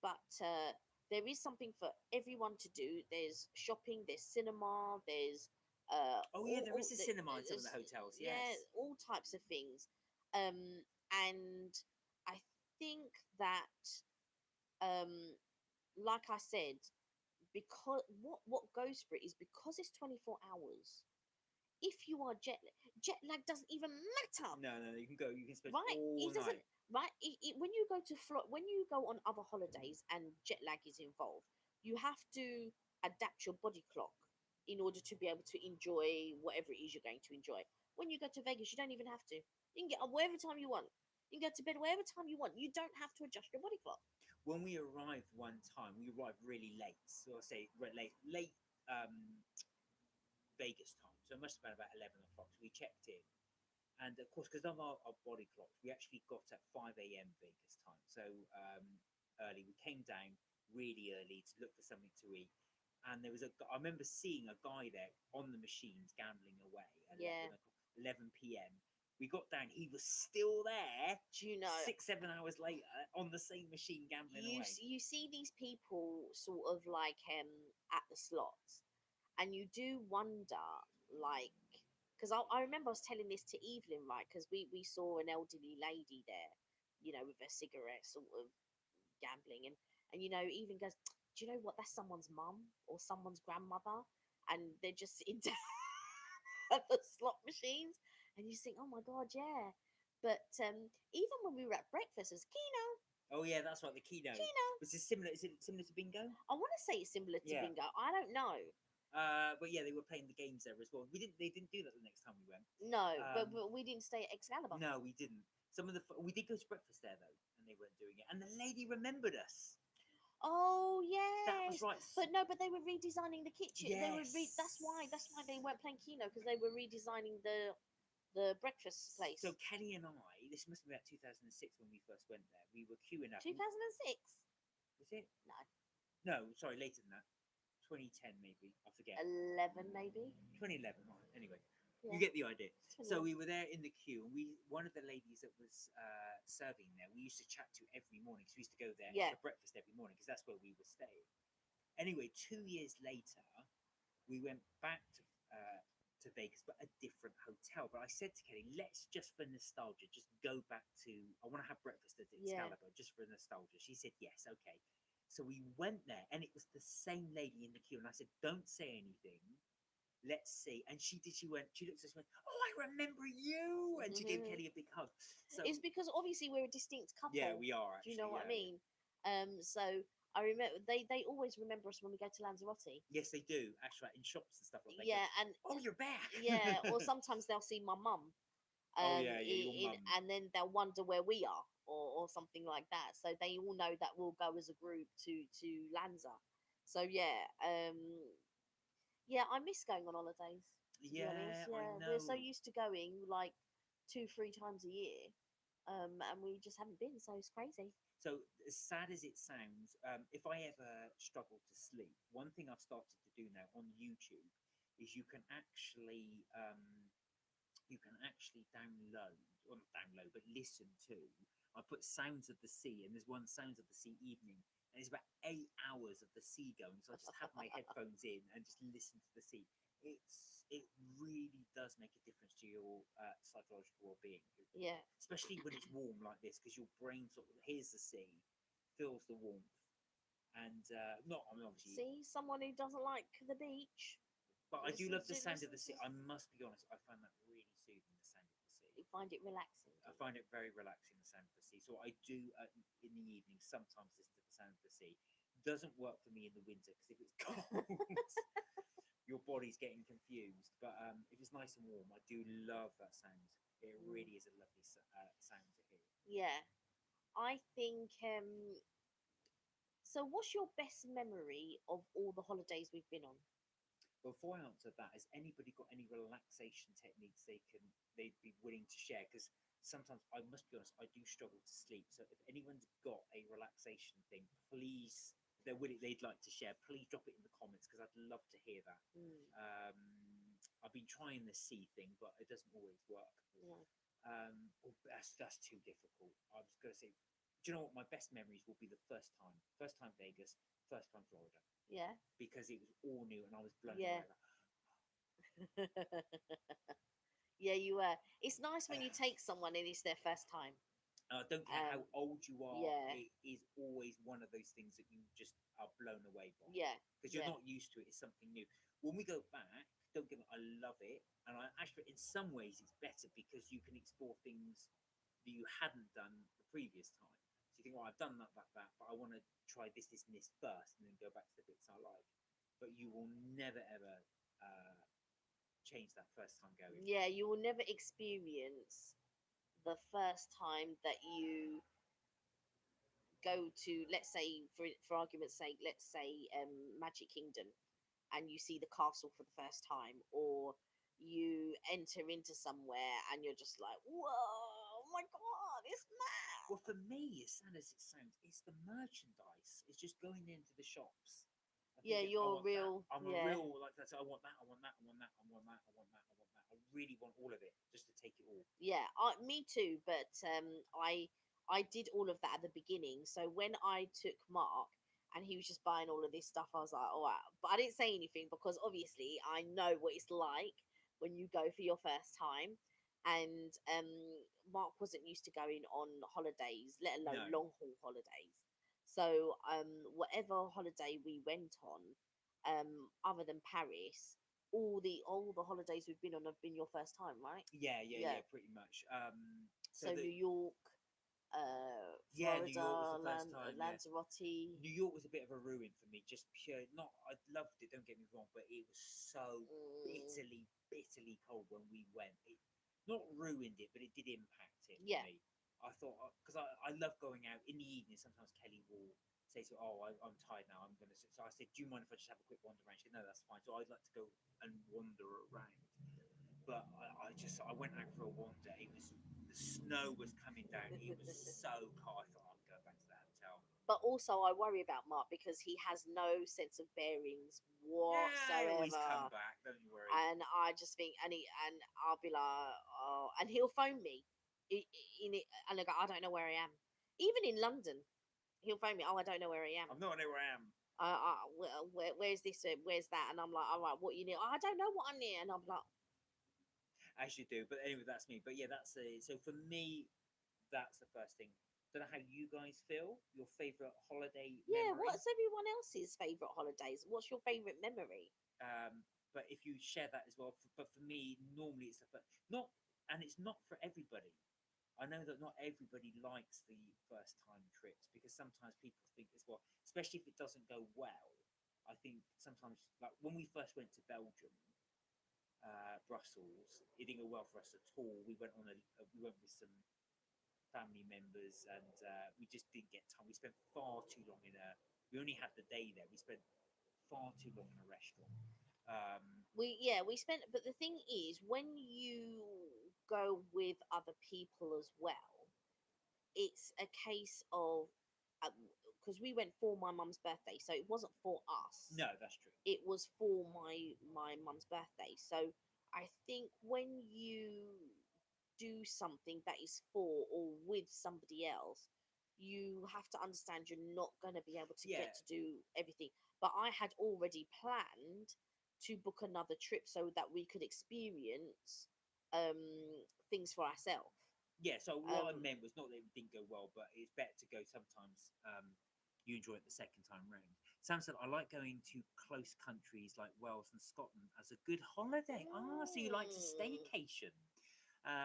But there is something for everyone to do. There's shopping, there's cinema, there's Oh yeah, there is a cinema in some of the hotels. Yes. yeah, all types of things. And I think that um like I said, because what goes for it is because it's 24 hours. If you are jet lag doesn't even matter. No, you can go. You can spend Right, all it doesn't. night. Right, when you go to when you go on other holidays and jet lag is involved, you have to adapt your body clock in order to be able to enjoy whatever it is you're going to enjoy. When you go to Vegas, you don't even have to. You can get up whatever time you want. You can go to bed whatever time you want. You don't have to adjust your body clock. When we arrived one time, we arrived really late. So I say late Vegas time. So it must have been about 11 o'clock. So we checked in. And of course, because of our body clocks, we actually got at 5 a.m. Vegas time. So early. We came down really early to look for something to eat. And there was I remember seeing a guy there on the machines gambling away at Yeah. 11 p.m. We got down, he was still there. Do you know? 6-7 hours later on the same machine gambling away. You see these people sort of like at the slots, and you do wonder, like, because I remember I was telling this to Evelyn, right? Because we saw an elderly lady there, with a cigarette, sort of gambling, and Evelyn goes, "Do you know what? That's someone's mum or someone's grandmother, and they're just sitting down at the slot machines." And you think, "Oh my god, yeah." But even when we were at breakfast, as Keno, Oh yeah, that's right. The Keno. Was it similar? Is it similar to bingo? I want to say it's similar to Yeah. bingo. I don't know. But yeah, they were playing the games there as well. They didn't do that the next time we went. No, but we didn't stay at Excalibur. No, we didn't. Some of the we did go to breakfast there though, and they weren't doing it. And the lady remembered us. Oh That was yes, right. but no, but they were redesigning the kitchen. They were that's why Yes. they weren't playing Keno, because they were redesigning the breakfast place. So Kelly and I, this must have been about 2006 when we first went there. We were queuing up. 2006. Was it? No. No, sorry, later than that. 2010 maybe. I forget. 11 maybe. 2011. Right. Anyway, Yeah. you get the idea. So 2011. we were there in the queue, and one of the ladies that was serving there, we used to chat to every morning. So we used to go there Yeah. for breakfast every morning because that's where we were staying. Anyway, 2 years later, we went back to Vegas, but a different hotel. But I said to Kelly, let's just for nostalgia, just go back to. I want to have breakfast at Excalibur just for nostalgia. She said yes, okay. So we went there, and it was the same lady in the queue, and I said, don't say anything. Let's see. And she did. She went. She looked at us and went, "Oh, I remember you." And she gave Kelly a big hug. So It's because obviously we're a distinct couple. yeah, we are. Do Actually, you know what I mean? So I remember they always remember us when we go to Lanzarote. Yes, they do. Actually, in shops and stuff like that. Yeah, Go, and oh, you're back. yeah, or sometimes they'll see my mum. Oh yeah, your mum. And then they'll wonder where we are, or something like that. So they all know that we'll go as a group to Lanza. So yeah, yeah, I miss going on holidays. To be honest, I yeah, know. we're so used to going like 2-3 times a year, and we just haven't been. So it's crazy. So as sad as it sounds, if I ever struggle to sleep, one thing I've started to do now on YouTube is you can actually download, or not download, but listen to. I put Sounds of the Sea, and there's one Sounds of the Sea evening, and it's about 8 hours of the sea going. So I just have my headphones in and just listen to the sea. It really does make a difference to your psychological well-being. Yeah, Especially when it's warm like this, because your brain sort of hears the sea, feels the warmth, and not. I mean, obviously, see, someone who doesn't like the beach. but I do love the sound of the listen sea. I must be honest, I find that really soothing. The sound of the sea. You find it relaxing. I find it very relaxing, the sound of the sea. So I do in the evening sometimes listen to the sound of the sea. Doesn't work for me in the winter because if it's cold, your body's getting confused. But if it's nice and warm, I do love that sound. It really is a lovely sound to hear. Yeah, I think. So, what's your best memory of all the holidays we've been on? Before I answer that, has anybody got any relaxation techniques they'd be willing to share? Because sometimes I must be honest, I do struggle to sleep. So if anyone's got a relaxation thing, please, if they'd like to share, please drop it in the comments because I'd love to hear that. I've been trying the sea thing, but it doesn't always work. Yeah. That's too difficult. I was going to say, do you know what? My best memories will be the first time Vegas, first time Florida. Yeah. Because it was all new and I was blown Yeah. away. Yeah, you were. It's nice when you take someone and it's their first time. I don't care how old you are. Yeah. It is always one of those things that you just are blown away by. Yeah. Because you're not used to it. It's something new. When we go back, don't get me, I love it. And I actually, in some ways, it's better because you can explore things that you hadn't done the previous time. So you think, well, I've done that, but I want to try this, and this first, and then go back to the bits I like. But you will never, ever change that first time going. Yeah, you will never experience the first time that you go to, let's say, for argument's sake, let's say Magic Kingdom, and you see the castle for the first time, or you enter into somewhere and you're just like, whoa, oh my god, it's mad. Well, for me, as sad as it sounds, it's the merchandise. It's just going into the shops. Yeah, you're real. I'm a real like that. So I want that. I want that. I want that. I want that. I want that. I want that. I really want all of it, just to take it all. Yeah, me too. But I did all of that at the beginning. So when I took Mark and he was just buying all of this stuff, I was like, oh wow. But I didn't say anything because obviously I know what it's like when you go for your first time. And Mark wasn't used to going on holidays, let alone long haul holidays. So whatever holiday we went on, other than Paris, all the holidays we've been on have been your first time, right? Yeah, pretty much. So New York, Florida, New York was the first time. Lanzarote. New York was a bit of a ruin for me. Just pure. Not. I loved it. Don't get me wrong, but it was so bitterly cold when we went. It not ruined it, but it did impact it for me. I thought because I love going out in the evening. Sometimes Kelly will say to, "Oh, I'm tired now. I'm gonna." So I said, "Do you mind if I just have a quick wander around?" She said, "No, that's fine." So I'd like to go and wander around. But I went out for a wander. It was the snow was coming down. It was so cold. I thought I'm going back to the hotel. But also, I worry about Mark because he has no sense of bearings Yeah, I always come whatsoever. back. Don't you worry. And I just think, and I'll be like, oh, and he'll phone me, in it, and I go, I don't know where I am. Even in London, he'll phone me. Oh, I don't know where I am. I'm not know where I am. Where's this? Where's that? And I'm like, all right, what you need? Oh, I don't know what I'm near. And I'm like, As you do. But anyway, that's me. But yeah, that's so for me, that's the first thing. Don't know how you guys feel. Your favorite holiday yeah. memory. What's everyone else's favorite holidays? What's your favorite memory? But if you share that as well, but for me, normally it's the first, not, and it's not for everybody. I know that not everybody likes the first time trips because sometimes people think as well, especially if it doesn't go well. I think sometimes, like when we first went to Belgium, Brussels, it didn't go well for us at all. We went with some family members, and we just didn't get time. We spent far too long in a. We only had the day there. We spent far too long in a restaurant. We spent, but the thing is, when you go with other people as well, it's a case of, because we went for my mum's birthday, so it wasn't for us. No, that's true. It was for my mum's birthday. So I think when you do something that is for or with somebody else, you have to understand you're not going to be able to Yeah, get to do everything. But I had already planned to book another trip so that we could experience um things for ourselves. yeah. So what I Um, meant was not that it didn't go well, but it's better to go sometimes. You enjoy it the second time round. Sam said, "I like going to close countries like Wales and Scotland as a good holiday." Ah, so you like to mm, staycation.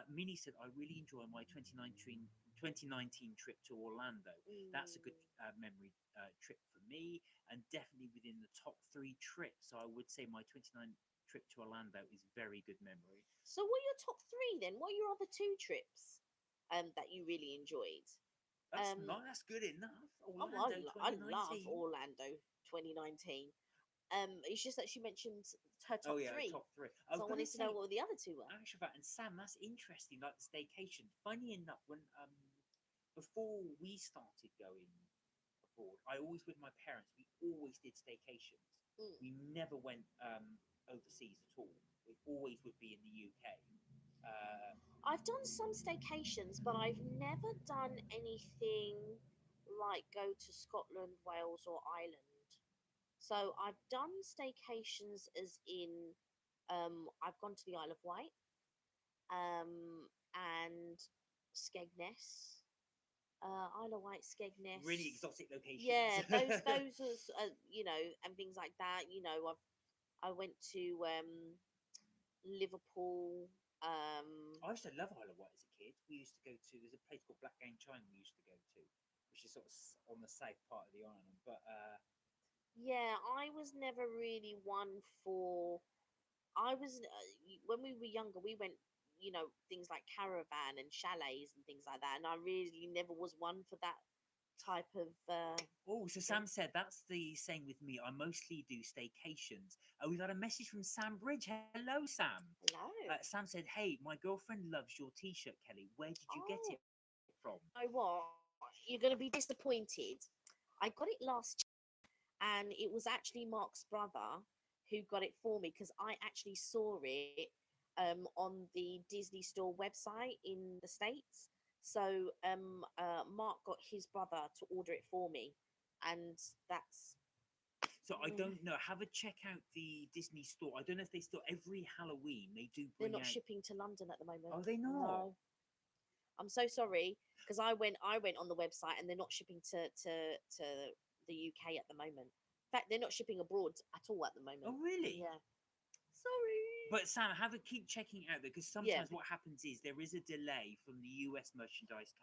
Minnie said, "I really enjoy my 2019 trip to Orlando. That's a good mm. memory trip for me, and definitely within the top three trips. So I would say my 29 trip to Orlando is very good memory. So, what are your top three then? What are your other two trips that you really enjoyed? That's Um, not that's good enough. oh, Orlando I love 2019. Orlando 2019. It's just that she mentioned her Oh top yeah, three, top three. I so was I gonna wanted to know say what the other two were. Ashrabat and Sam. That's interesting. Like the staycation. Funny enough, when before we started going abroad, I always with my parents. We always did staycations. Mm. We never went overseas at all. It always would be in the UK. Uh, I've done some staycations, but I've never done anything like go to Scotland, Wales, or Ireland. So I've done staycations as in I've gone to the Isle of Wight and Skegness, Isle of Wight, really Skegness. exotic locations. Yeah, those are and things like that. I went to Liverpool. I used to love Isle of Wight as a kid. We used to go to there's a place called Blackgate Chine we used to go to, which is sort of on the south part of the island. But Yeah, I was never really one for. I was when we were younger, we went, things like caravan and chalets and things like that, and I really never was one for that type of oh, so thing. Sam said that's the same with me. I mostly do staycations. We've got a message from Sam Bridge. Hello, Sam. Hello. Sam said, "Hey, my girlfriend loves your T-shirt, Kelly. Where did you get Oh, it from?" you know what? You're going to be disappointed. I got it last year, and it was actually Mark's brother who got it for me because I actually saw it on the Disney Store website in the States. So Mark got his brother to order it for me, and that's So I mm, don't know. Have a check out the Disney store. I don't know if they still every Halloween they do they're bring not out. shipping to London at the moment. Are they not? No, I'm so sorry because I went on the website and they're not shipping to the UK at the moment. In fact, they're not shipping abroad at all at the moment. Oh, really? Yeah. Sorry. But Sam, have a keep checking out there because Yeah. sometimes what happens is there is a delay from the US merchandise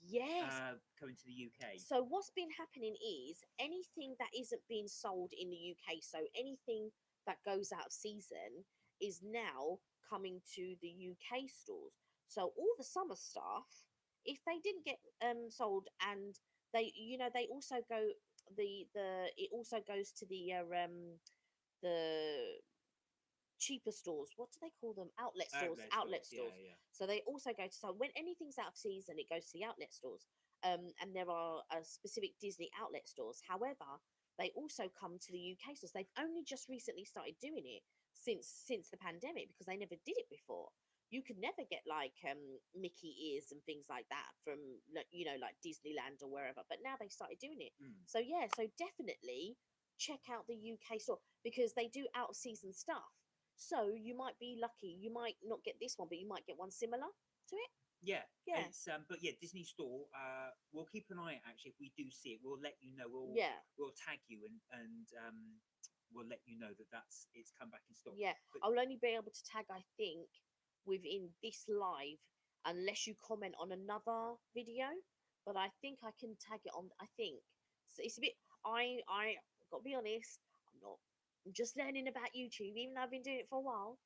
Yes. coming to the UK. So what's been happening is anything that isn't being sold in the UK, so anything that goes out of season is now coming to the UK stores. So all the summer stuff if they didn't get sold, and they, you know, they also go, the it also goes to the cheaper stores. What do they call them? Outlet stores. Outlet Yeah, stores. yeah. So they also go to, so when anything's out of season, it goes to the outlet stores. And there are specific Disney outlet stores. However, they also come to the UK stores. They've only just recently started doing it since the pandemic, because they never did it before. You could never get like Mickey ears and things like that from, like, you know, like Disneyland or wherever. But now they started doing it. Mm. So yeah, so definitely check out the UK store, because they do out of season stuff. So you might be lucky. You might not get this one, but you might get one similar to it. Yeah, Yeah. it's but yeah, Disney Store. We'll keep an eye out. Actually, if we do see it, we'll let you know. Yeah. We'll tag you, and we'll let you know that it's come back in stock. Yeah. But I'll only be able to tag, I think, within this live, unless you comment on another video. But I think I can tag it on. I think so. It's a bit. I got to be honest. I'm not. I'm just learning about YouTube, even though I've been doing it for a while.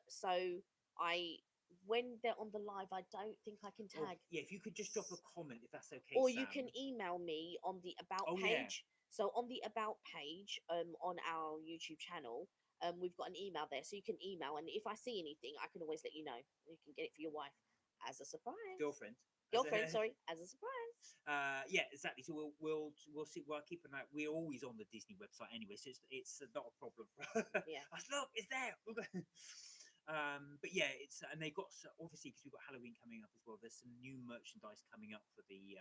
So I, when they're on the live, I don't think I can oh, tag. yeah, if you could just drop a comment, if that's okay, Or Sam. you can email me on the about Oh, yeah. page. So on the about page, on our YouTube channel, we've got an email there, so you can email, and if I see anything, I can always let you know. You can get it for your wife as a surprise. Girlfriend. Girlfriend, sorry, as a surprise. Yeah, exactly. So we'll see. We'll keep an eye. We're always on the Disney website anyway, so it's not a problem. Yeah. Look, it's there. But yeah, it's and they got obviously, because we've got Halloween coming up as well. There's some new merchandise coming up for the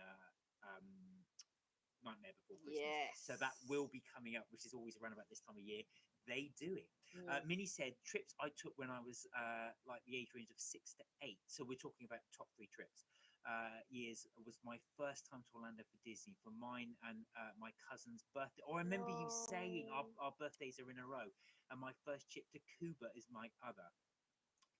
Nightmare Before Christmas. Yes. So that will be coming up, which is always around about this time of year. They do it. Mm. Minnie said trips I took when I was like the age range of 6 to 8. So we're talking about top 3 trips. Years was my first time to Orlando for Disney for mine and my cousin's birthday. Or I remember you saying our birthdays are in a row, and my first trip to Cuba is my other.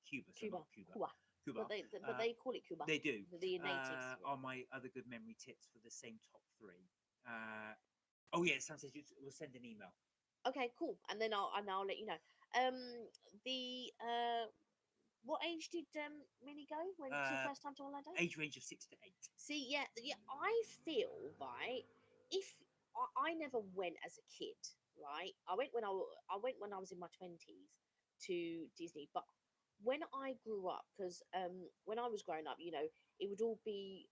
Cuba, so Cuba. not Cuba. Cuba. Cuba. But they call it Cuba. They do. The natives. Are my other good memory tips for the same top 3. Oh yeah, Sam says we'll send an email. Okay, cool. And then I'll let you know. The what age did Minnie go when it's your first time to Orlando? Age range of 6 to 8. See, yeah, I feel right. If I never went as a kid, right? I went when I went when I was in my 20s to Disney, but when I grew up, because when I was growing up, you know, it would all be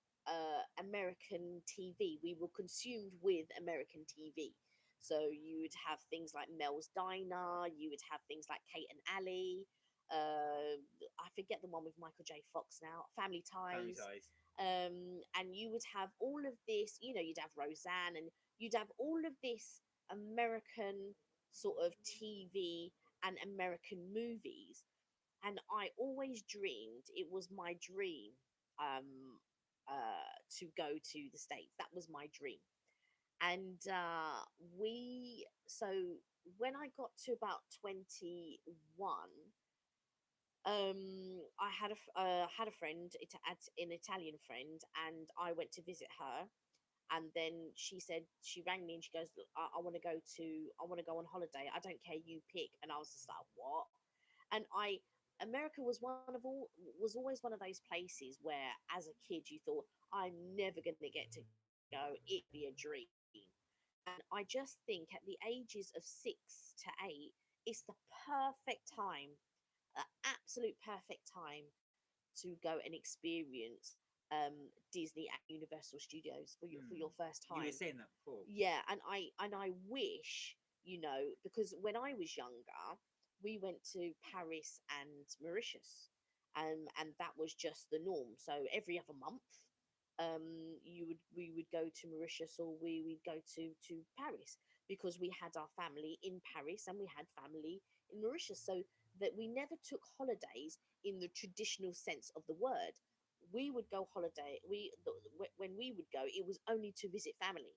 American TV. We were consumed with American TV. So you would have things like Mel's Diner, you would have things like Kate and Ali. I forget the one with Michael J. Fox now. Family Family Ties. Ties. And you would have all of this, you know, you'd have Roseanne, and you'd have all of this American sort of TV and American movies. And I always dreamed, it was my dream, to go to the States. That was my dream. And so when I got to about 21, I had a friend, an Italian friend, and I went to visit her. And then she rang me and she goes, "Look, I want to go on holiday. I don't care, you pick." And I was just like, "What?" And America was always one of those places where, as a kid, you thought, "I'm never going to get to go. It'd be a dream." And I just think at the ages of 6 to 8, it's the perfect time, the absolute perfect time to go and experience Disney at Universal Studios for your first You were time. saying that before. Yeah, and I wish, you know, because when I was younger, we went to Paris and Mauritius, and that was just the norm. So every other month, we would go to Mauritius, or we would go to Paris, because we had our family in Paris and we had family in Mauritius. So that we never took holidays in the traditional sense of the word. We would go holiday. When we would go, it was only to visit family.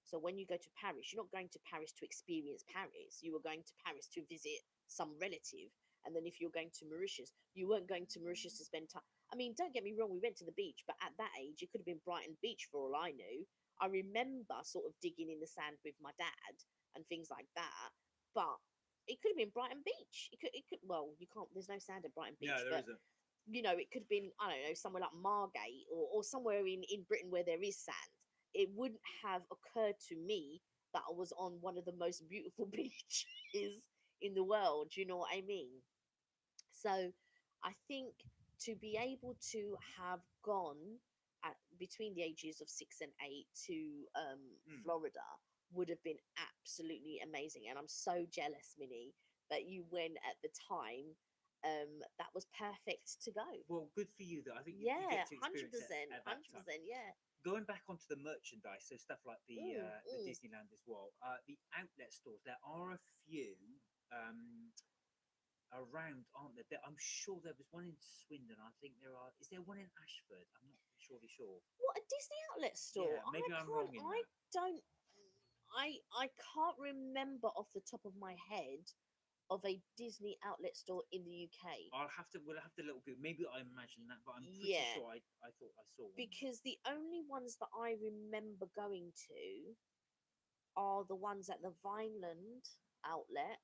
So when you go to Paris, you're not going to Paris to experience Paris. You were going to Paris to visit some relative. And then if you're going to Mauritius, you weren't going to Mauritius to spend time. I mean, don't get me wrong, we went to the beach, but at that age, it could have been Brighton Beach for all I knew. I remember sort of digging in the sand with my dad and things like that. But it could have been Brighton Beach. It could. Well, you can't. There's no sand at Brighton Beach. No, there but isn't. it could have been, I don't know, somewhere like Margate, or somewhere in Britain where there is sand. It wouldn't have occurred to me that I was on one of the most beautiful beaches in the world. You know what I mean? So I think to be able to have gone between the ages of 6 and 8 to Mm. Florida would have been absolutely amazing. And I'm so jealous, Minnie, that you went at the time. That was perfect to go. Well, good for you though. I think you Yeah, get to hundred experience it percent, at that time. 100%. Yeah. Going back onto the merchandise, so stuff like Mm, the mm. Disneyland as well. The outlet stores, there are a few around, aren't there? I'm sure there was one in Swindon. I think there are. Is there one in Ashford? I'm not surely sure. What, a Disney outlet store? Yeah, maybe I'm wrong in I that. don't. I can't remember off the top of my head of a Disney outlet store in the UK. We'll have to little Google. Maybe I imagine that, but I'm pretty Yeah, sure I thought I saw one there. because the only ones that I remember going to are the ones at the Vineland outlet,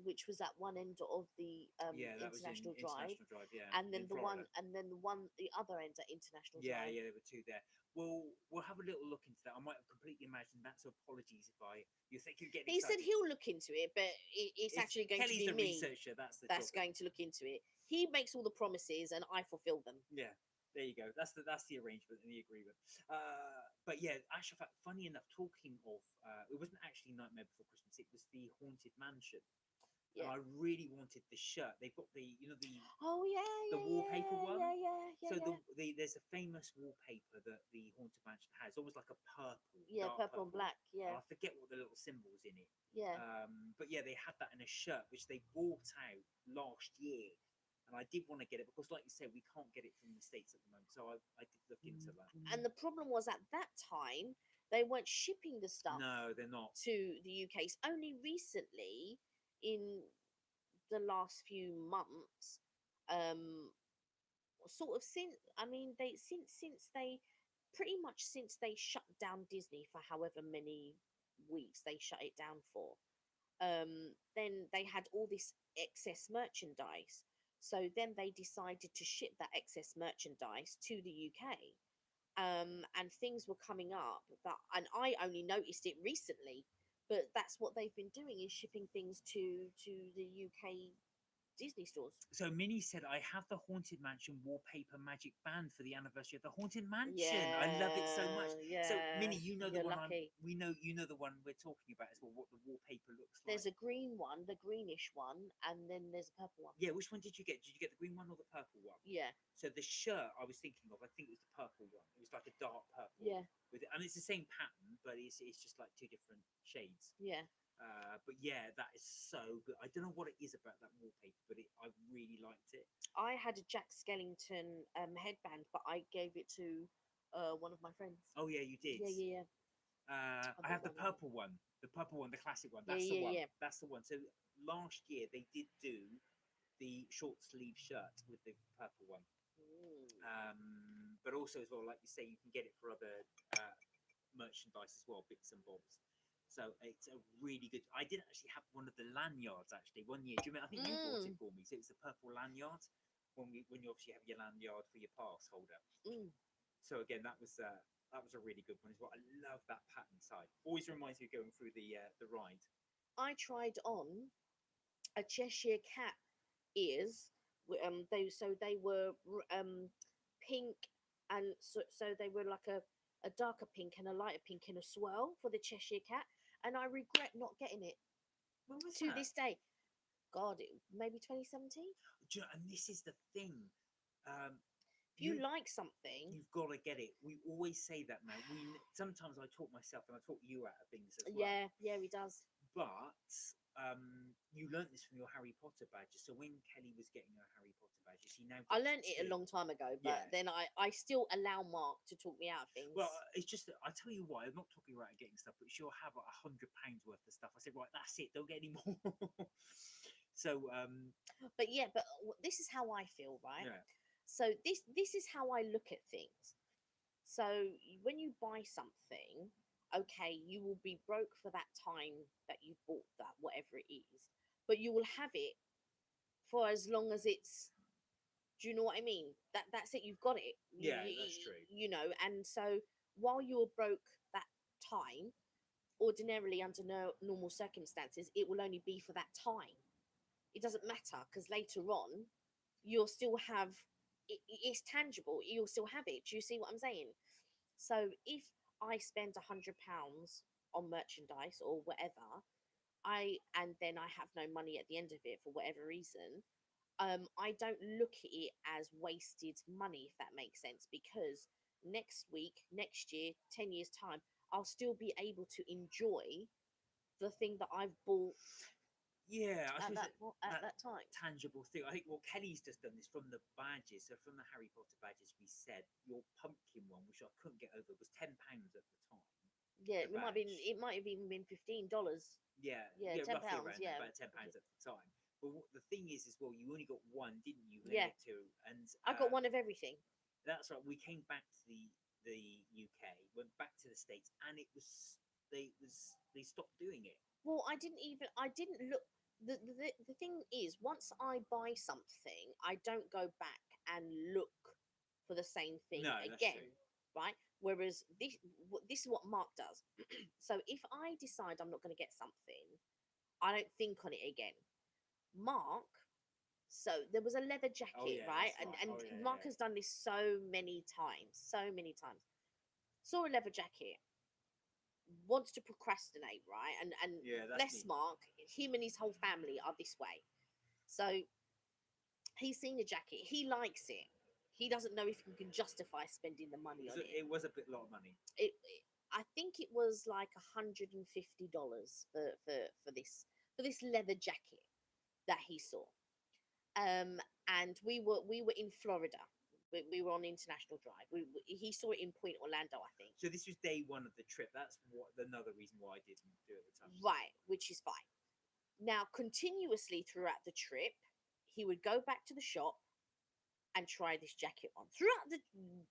which was at one end of the Yeah, that was in International Drive, International Drive. Yeah, and then in the one, Florida. the other end at International Yeah, Drive. yeah, there were two there. We'll have a little look into that. I might have completely imagined that, so apologies if you're thinking getting He said excited. he'll look into it, but it's If actually going to Kelly's be the me researcher, that's the that's job. going to look into it. He makes all the promises and I fulfill them. Yeah, there you go. That's the arrangement and the agreement. But yeah, actually, funny enough, talking of, it wasn't actually Nightmare Before Christmas. It was the Haunted Mansion, and Yeah. I really wanted the shirt. They've got the Oh yeah, the yeah, wallpaper yeah, one. yeah, yeah, yeah, So yeah. there's a famous wallpaper that the Haunted Mansion has, almost like a purple, Yeah, dark purple and purple. black. Yeah, I forget what the little symbols in it. yeah. But yeah, they had that in a shirt which they brought out last year, and I did want to get it because, like you said, we can't get it from the States at the moment. So I did look into that. And the problem was at that time they weren't shipping the stuff No, they're not. to the UK. It's only recently, in the last few months, um, sort of since, I mean, they since they pretty much since they shut down Disney for however many weeks they shut it down for. Then they had all this excess merchandise. So then they decided to ship that excess merchandise to the UK. And things were coming up that, and I only noticed it recently, but that's what they've been doing, is shipping things to the UK Disney stores. So Minnie said, "I have the Haunted Mansion wallpaper magic band for the anniversary of the Haunted Mansion. I love it so much." Yeah, So yeah. Minnie, you know the You're one lucky. we know you know the one we're talking about as well. What the wallpaper looks like. There's a green one, the greenish one, and then there's a purple one. Yeah, which one did you get? Did you get the green one or the purple one? Yeah, So the shirt I was thinking of, I think it was the purple one. It was like a dark purple. yeah, With it, and it's the same pattern, but it's just like two different shades. yeah. But yeah, that is so good. I don't know what it is about that wallpaper, but I really liked it. I had a Jack Skellington headband, but I gave it to one of my friends. Oh yeah, you did. Yeah, yeah, yeah. I have the purple one, the classic one. Yeah, That's the yeah, one. yeah. That's the one. So last year they did do the short sleeve shirt with the purple one. But also as well, like you say, you can get it for other merchandise as well, bits and bobs. So it's a really good. I did actually have one of the lanyards actually one year. Do you remember? I think you bought it for me. So it's the purple lanyard when you obviously have your lanyard for your pass holder. So again, that was a really good one as well. I love that pattern side. Always reminds me of going through the ride. I tried on a Cheshire Cat ears. They were pink, and so they were like a darker pink and a lighter pink in a swirl for the Cheshire Cat, and I regret not getting it When was to that? this day. God, maybe 2017. And this is the thing. If you like something, you've got to get it. We always say that now. Sometimes I talk myself and I talk you out of things as well. yeah, he does. But you learnt this from your Harry Potter badges. So when Kelly was getting her Harry Potter badges, she now I gets learnt it a two. long time ago, but Yeah. then I still allow Mark to talk me out of things. Well, it's just that I tell you what, I'm not talking about getting stuff, but she'll have like £100 worth of stuff. I said, right, that's it. Don't get any more. So, but yeah, but this is how I feel, right? yeah. So this is how I look at things. So when you buy something, okay, you will be broke for that time that you bought that, whatever it is, but you will have it for as long as it's Do you know what I mean? That's it. You've got it. Yeah, that's true. You know, and so while you were broke that time, ordinarily under normal circumstances, it will only be for that time. It doesn't matter because later on, you'll still have it's tangible. You'll still have it. Do you see what I'm saying? So if I spend £100 on merchandise or whatever, and then I have no money at the end of it for whatever reason, I don't look at it as wasted money, if that makes sense, because next week, next year, 10 years' time, I'll still be able to enjoy the thing that I've bought Yeah, I at suppose that time. tangible thing. I think well, Kelly's just done this from the badges. So from the Harry Potter badges, we said your pumpkin one, which I couldn't get over, was £10 at the time. Yeah, The badge. it might have even been $15. Yeah, Yeah, yeah, roughly £10. around Yeah, about £10 at the time. But the thing is, well, you only got one, didn't you? yeah. Two, and I got one of everything. that's right. We came back to the UK, went back to the States, and it was they stopped doing it. Well, I didn't look. The thing is, once I buy something, I don't go back and look for the same thing No, that's again, true. right? Whereas this is what Mark does. So if I decide I'm not going to get something, I don't think on it again. Mark, so there was a leather jacket, yeah, right? that's right. And Oh, yeah, Mark yeah. has done this so many times, so many times. Saw a leather jacket, wants to procrastinate, right? And Yeah, that's bless me. Mark, him and his whole family are this way. So he's seen the jacket, he likes it. He doesn't know if he can justify spending the money on it. It was a bit lot of money. I think it was like $150 for this leather jacket that he saw. And we were in Florida. We were on International Drive. He saw it in Point Orlando, I think. So this was day one of the trip. That's what another reason why I didn't do it at the time. Right, which is fine. Now, continuously throughout the trip, he would go back to the shop and try this jacket on.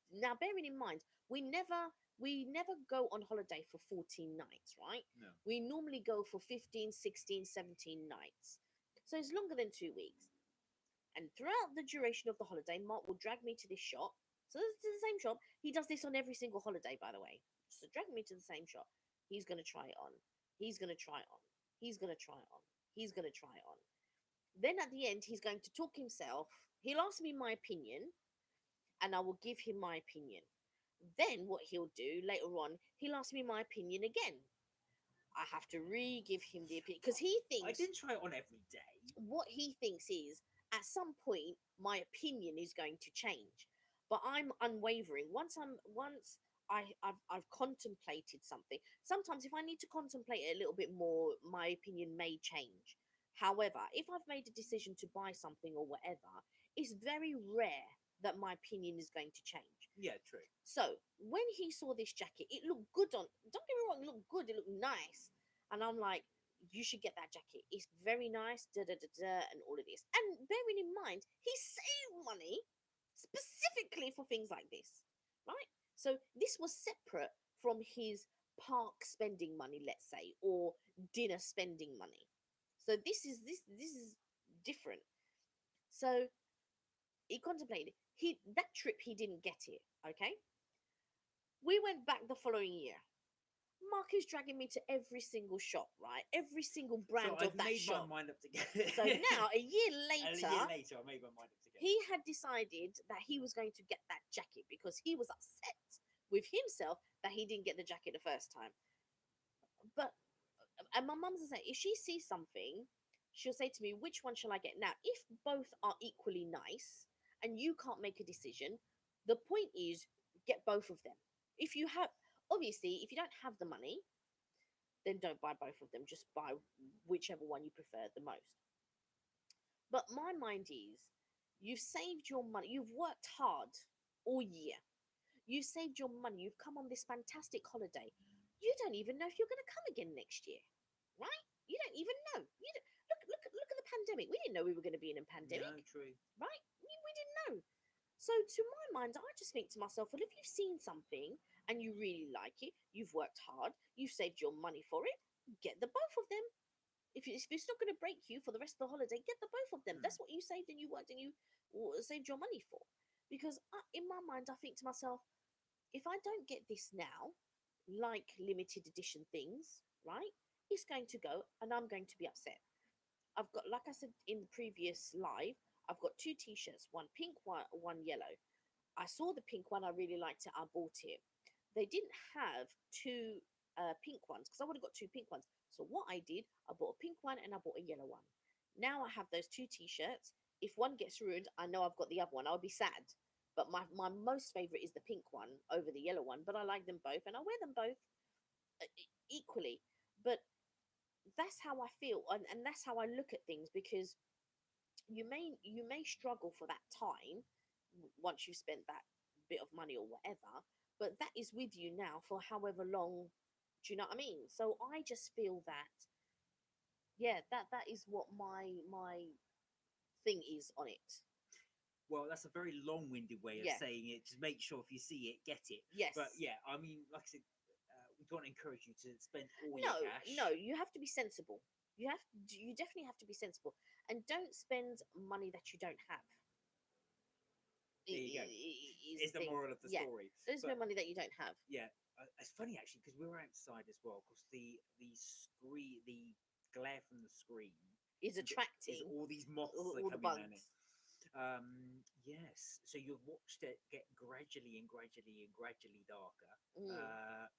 Now, bearing in mind, we never go on holiday for 14 nights, right? No. We normally go for 15, 16, 17 nights. So it's longer than 2 weeks. And throughout the duration of the holiday, Mark will drag me to this shop. So this is the same shop. He does this on every single holiday, by the way. So drag me to the same shop. He's going to try it on. He's going to try it on. He's going to try it on. He's going to try it on. Then at the end, he's going to talk himself. He'll ask me my opinion, and I will give him my opinion. Then what he'll do later on, he'll ask me my opinion again. I have to re-give him the opinion because he thinks I didn't try it on every day. what he thinks is at some point my opinion is going to change, but I'm unwavering. I've contemplated something. Sometimes if I need to contemplate it a little bit more, my opinion may change. However, if I've made a decision to buy something or whatever, it's very rare that my opinion is going to change. Yeah, true. So when he saw this jacket, it looked good on. Don't get me wrong, it looked good. It looked nice, and I'm like, you should get that jacket. It's very nice, da da da da, and all of this. And bearing in mind, he saved money specifically for things like this, right? So this was separate from his park spending money, let's say, or dinner spending money. So this is different. So he contemplated. That trip he didn't get it. Okay, we went back the following year. Mark is dragging me to every single shop, right? Every single brand So of I've that made shop. my mind up together. So now, a year And later, a year later, I made my mind up together. he had decided that he was going to get that jacket because he was upset with himself that he didn't get the jacket the first time. But and my mum's saying, if she sees something, she'll say to me, which one shall I get? Now, if both are equally nice and you can't make a decision, the point is get both of them. If you have, obviously, if you don't have the money, then don't buy both of them. Just buy whichever one you prefer the most. But my mind is, you've saved your money. You've worked hard all year. You've saved your money. You've come on this fantastic holiday. You don't even know if you're going to come again next year, right? You don't even know. Look at the pandemic. We didn't know we were going to be in a pandemic, No, true. right? We didn't know. So to my mind, I just think to myself, well, if you've seen something and you really like it, you've worked hard, you've saved your money for it, get the both of them. If if it's not going to break you for the rest of the holiday, get the both of them. Hmm. That's what you saved and you worked and you saved your money for. Because in my mind, I think to myself, if I don't get this now, like limited edition things, right? It's going to go, and I'm going to be upset. I've got, like I said in the previous live, I've got two T-shirts, one pink, one yellow. I saw the pink one, I really liked it, I bought it. They didn't have two pink ones because I would have got two pink ones. So what I did, I bought a pink one and I bought a yellow one. Now I have those two T-shirts. If one gets ruined, I know I've got the other one. I'll be sad. But my most favorite is the pink one over the yellow one. But I like them both and I wear them both equally. But that's how I feel, and that's how I look at things, because you may struggle for that time once you've spent that bit of money or whatever, but that is with you now for however long. Do you know what I mean? So I just feel that, yeah, that is what my thing is on it. Well, that's a very long-winded way of Yeah. saying it. Just make sure if you see it, get it. Yes. But yeah, I mean, like I said, we don't encourage you to spend all No, your cash. no, you have to be sensible. You definitely have to be sensible, and don't spend money that you don't have. There you go. Is the thing. moral of the Yeah. story. Don't But spend money that you don't have. yeah, it's funny actually because we were outside as well. Because the glare from the screen Is is attracting all these moths all that the come in on it. bugs. Yes. So you've watched it get gradually and gradually and gradually darker. Mm.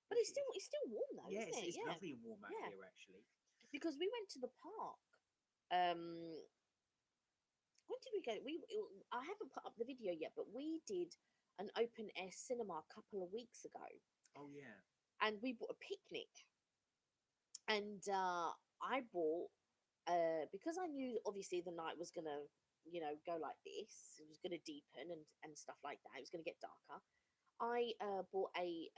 But which it's still warm though, yeah, isn't it? it's Yeah. lovely and warm out Yeah. here actually. Because we went to the park. When did we go? I haven't put up the video yet, but we did an open air cinema a couple of weeks ago, Oh yeah. and we bought a picnic. And I bought because I knew obviously the night was gonna, go like this. It was gonna deepen and stuff like that. It was gonna get darker. I bought a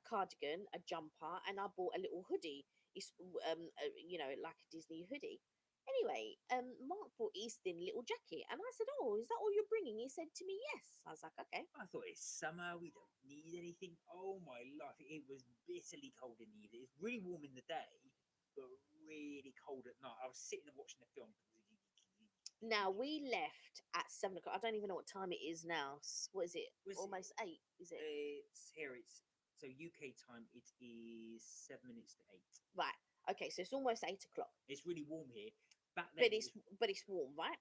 cardigan, a jumper, and I bought a little hoodie. It's like a Disney hoodie. Anyway, Mark bought his thin little jacket, and I said, "Oh, is that all you're bringing?" He said to me, "Yes." I was like, "Okay." I thought it's summer. We don't need anything. Oh my life! It was bitterly cold in the evening. It's really warm in the day, but really cold at night. I was sitting and watching the film. Now we left at 7 o'clock. I don't even know what time it is now. What is it? Was it- Almost 8. Is it? It's here. It's so UK time. It is 7 minutes to 8. Right. Okay, so it's almost 8 o'clock. It's really warm here. Back then, But it's warm, right?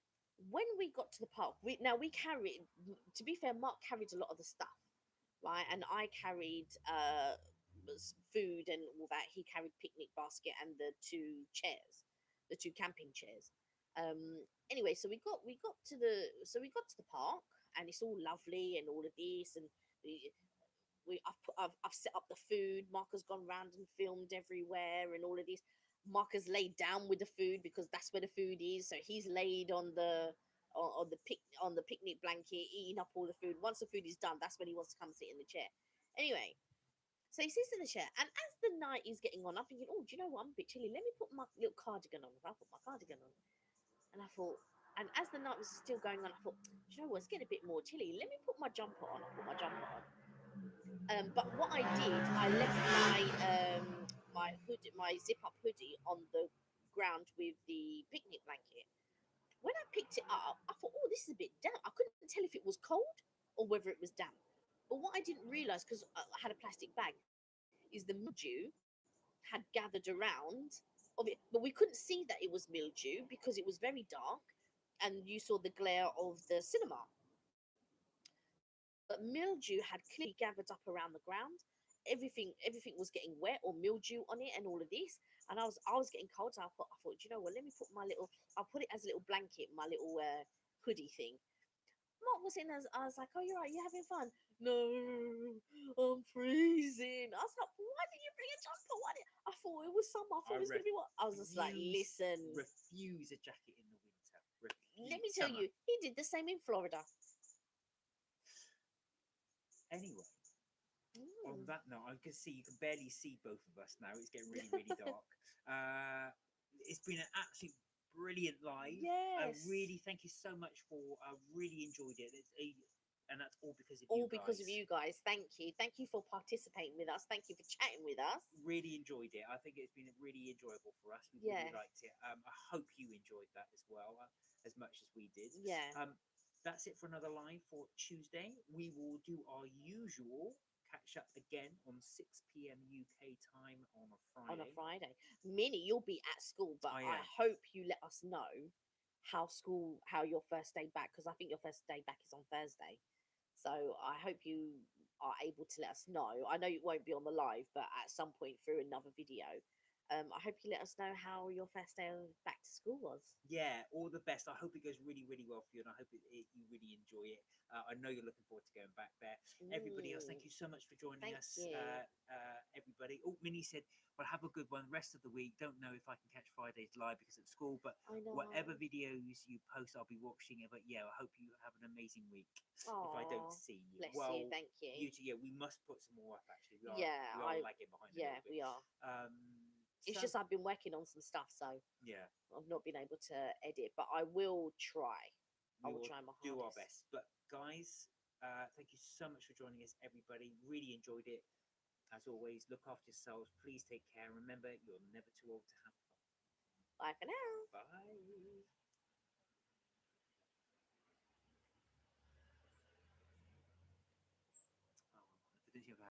When we got to the park, we carried. To be fair, Mark carried a lot of the stuff, right? And I carried food and all that. He carried picnic basket and the two camping chairs. Anyway, so we got to the park, and it's all lovely and all of this, and I've set up the food. Mark has gone round and filmed everywhere and all of this. Mark has laid down with the food because that's where the food is. So he's laid on the picnic blanket, eating up all the food. Once the food is done, that's when he wants to come sit in the chair. Anyway, so he sits in the chair, and as the night is getting on, I'm thinking, oh, do you know what? I'm a bit chilly. Let me put my little cardigan on. I put my cardigan on, and I thought, and as the night was still going on, I thought, do you know what? It's getting a bit more chilly. Let me put my jumper on. I put my jumper on. But what I did, I left my zip up hoodie on the ground with the picnic blanket. When I picked it up, I thought, oh, this is a bit damp. I couldn't tell if it was cold or whether it was damp. But what I didn't realize, because I had a plastic bag, is the mildew had gathered around of it, but we couldn't see that it was mildew because it was very dark, and you saw the glare of the cinema. But mildew had clearly gathered up around the ground. Everything was getting wet or mildew on it and all of this. And I was getting cold. So I thought, you know what, let me put I'll put it as a little blanket, my little hoodie thing. Mark was in as I was like, oh, you're right, you're having fun. No, I'm freezing. I was like, why did you bring a jumper? I thought it was summer. I thought it was gonna be what? I was just like, listen. Refuse a jacket in the winter. Let me tell you, he did the same in Florida. Anyway, on that note, I can see you can barely see both of us now. It's getting really, really dark. It's been an absolute brilliant live. Yes. Really, thank you so much I really enjoyed it. and that's all because of All you because of guys. you guys. Thank you for participating with us. Thank you for chatting with us. Really enjoyed it. I think it's been really enjoyable for us. We Yeah. really liked it. I hope you enjoyed that as well, as much as we did. Yeah. That's it for another live for Tuesday. We will do our usual catch up again on 6 p.m. UK time on a Friday. On a Friday. Minnie, you'll be at school, but I I am. hope you let us know how your first day back, because I think your first day back is on Thursday. So I hope you are able to let us know. I know it won't be on the live, but at some point through another video. I hope you let us know how your first day back to school was. Yeah, all the best. I hope it goes really, really well for you, and I hope you really enjoy it. I know you're looking forward to going back there. Everybody else, thank you so much for joining Thank us. you. Everybody. Oh, Minnie said, "Well, have a good one. Rest of the week. Don't know if I can catch Fridays live because of school, but I know. whatever videos you post, I'll be watching it. But yeah, I hope you have an amazing week. If I don't Aw, see you, bless well, you. Thank you. you too. Yeah, we must put some more up. Actually, we Yeah, are lagging behind a yeah, little bit. we are. It's So just I've been working on some stuff, so yeah. I've not been able to edit, but I will try. I We will will try my do our hardest. best. But guys, thank you so much for joining us, everybody. Really enjoyed it. As always, look after yourselves. Please take care. Remember, you're never too old to have fun. Bye for now. Bye.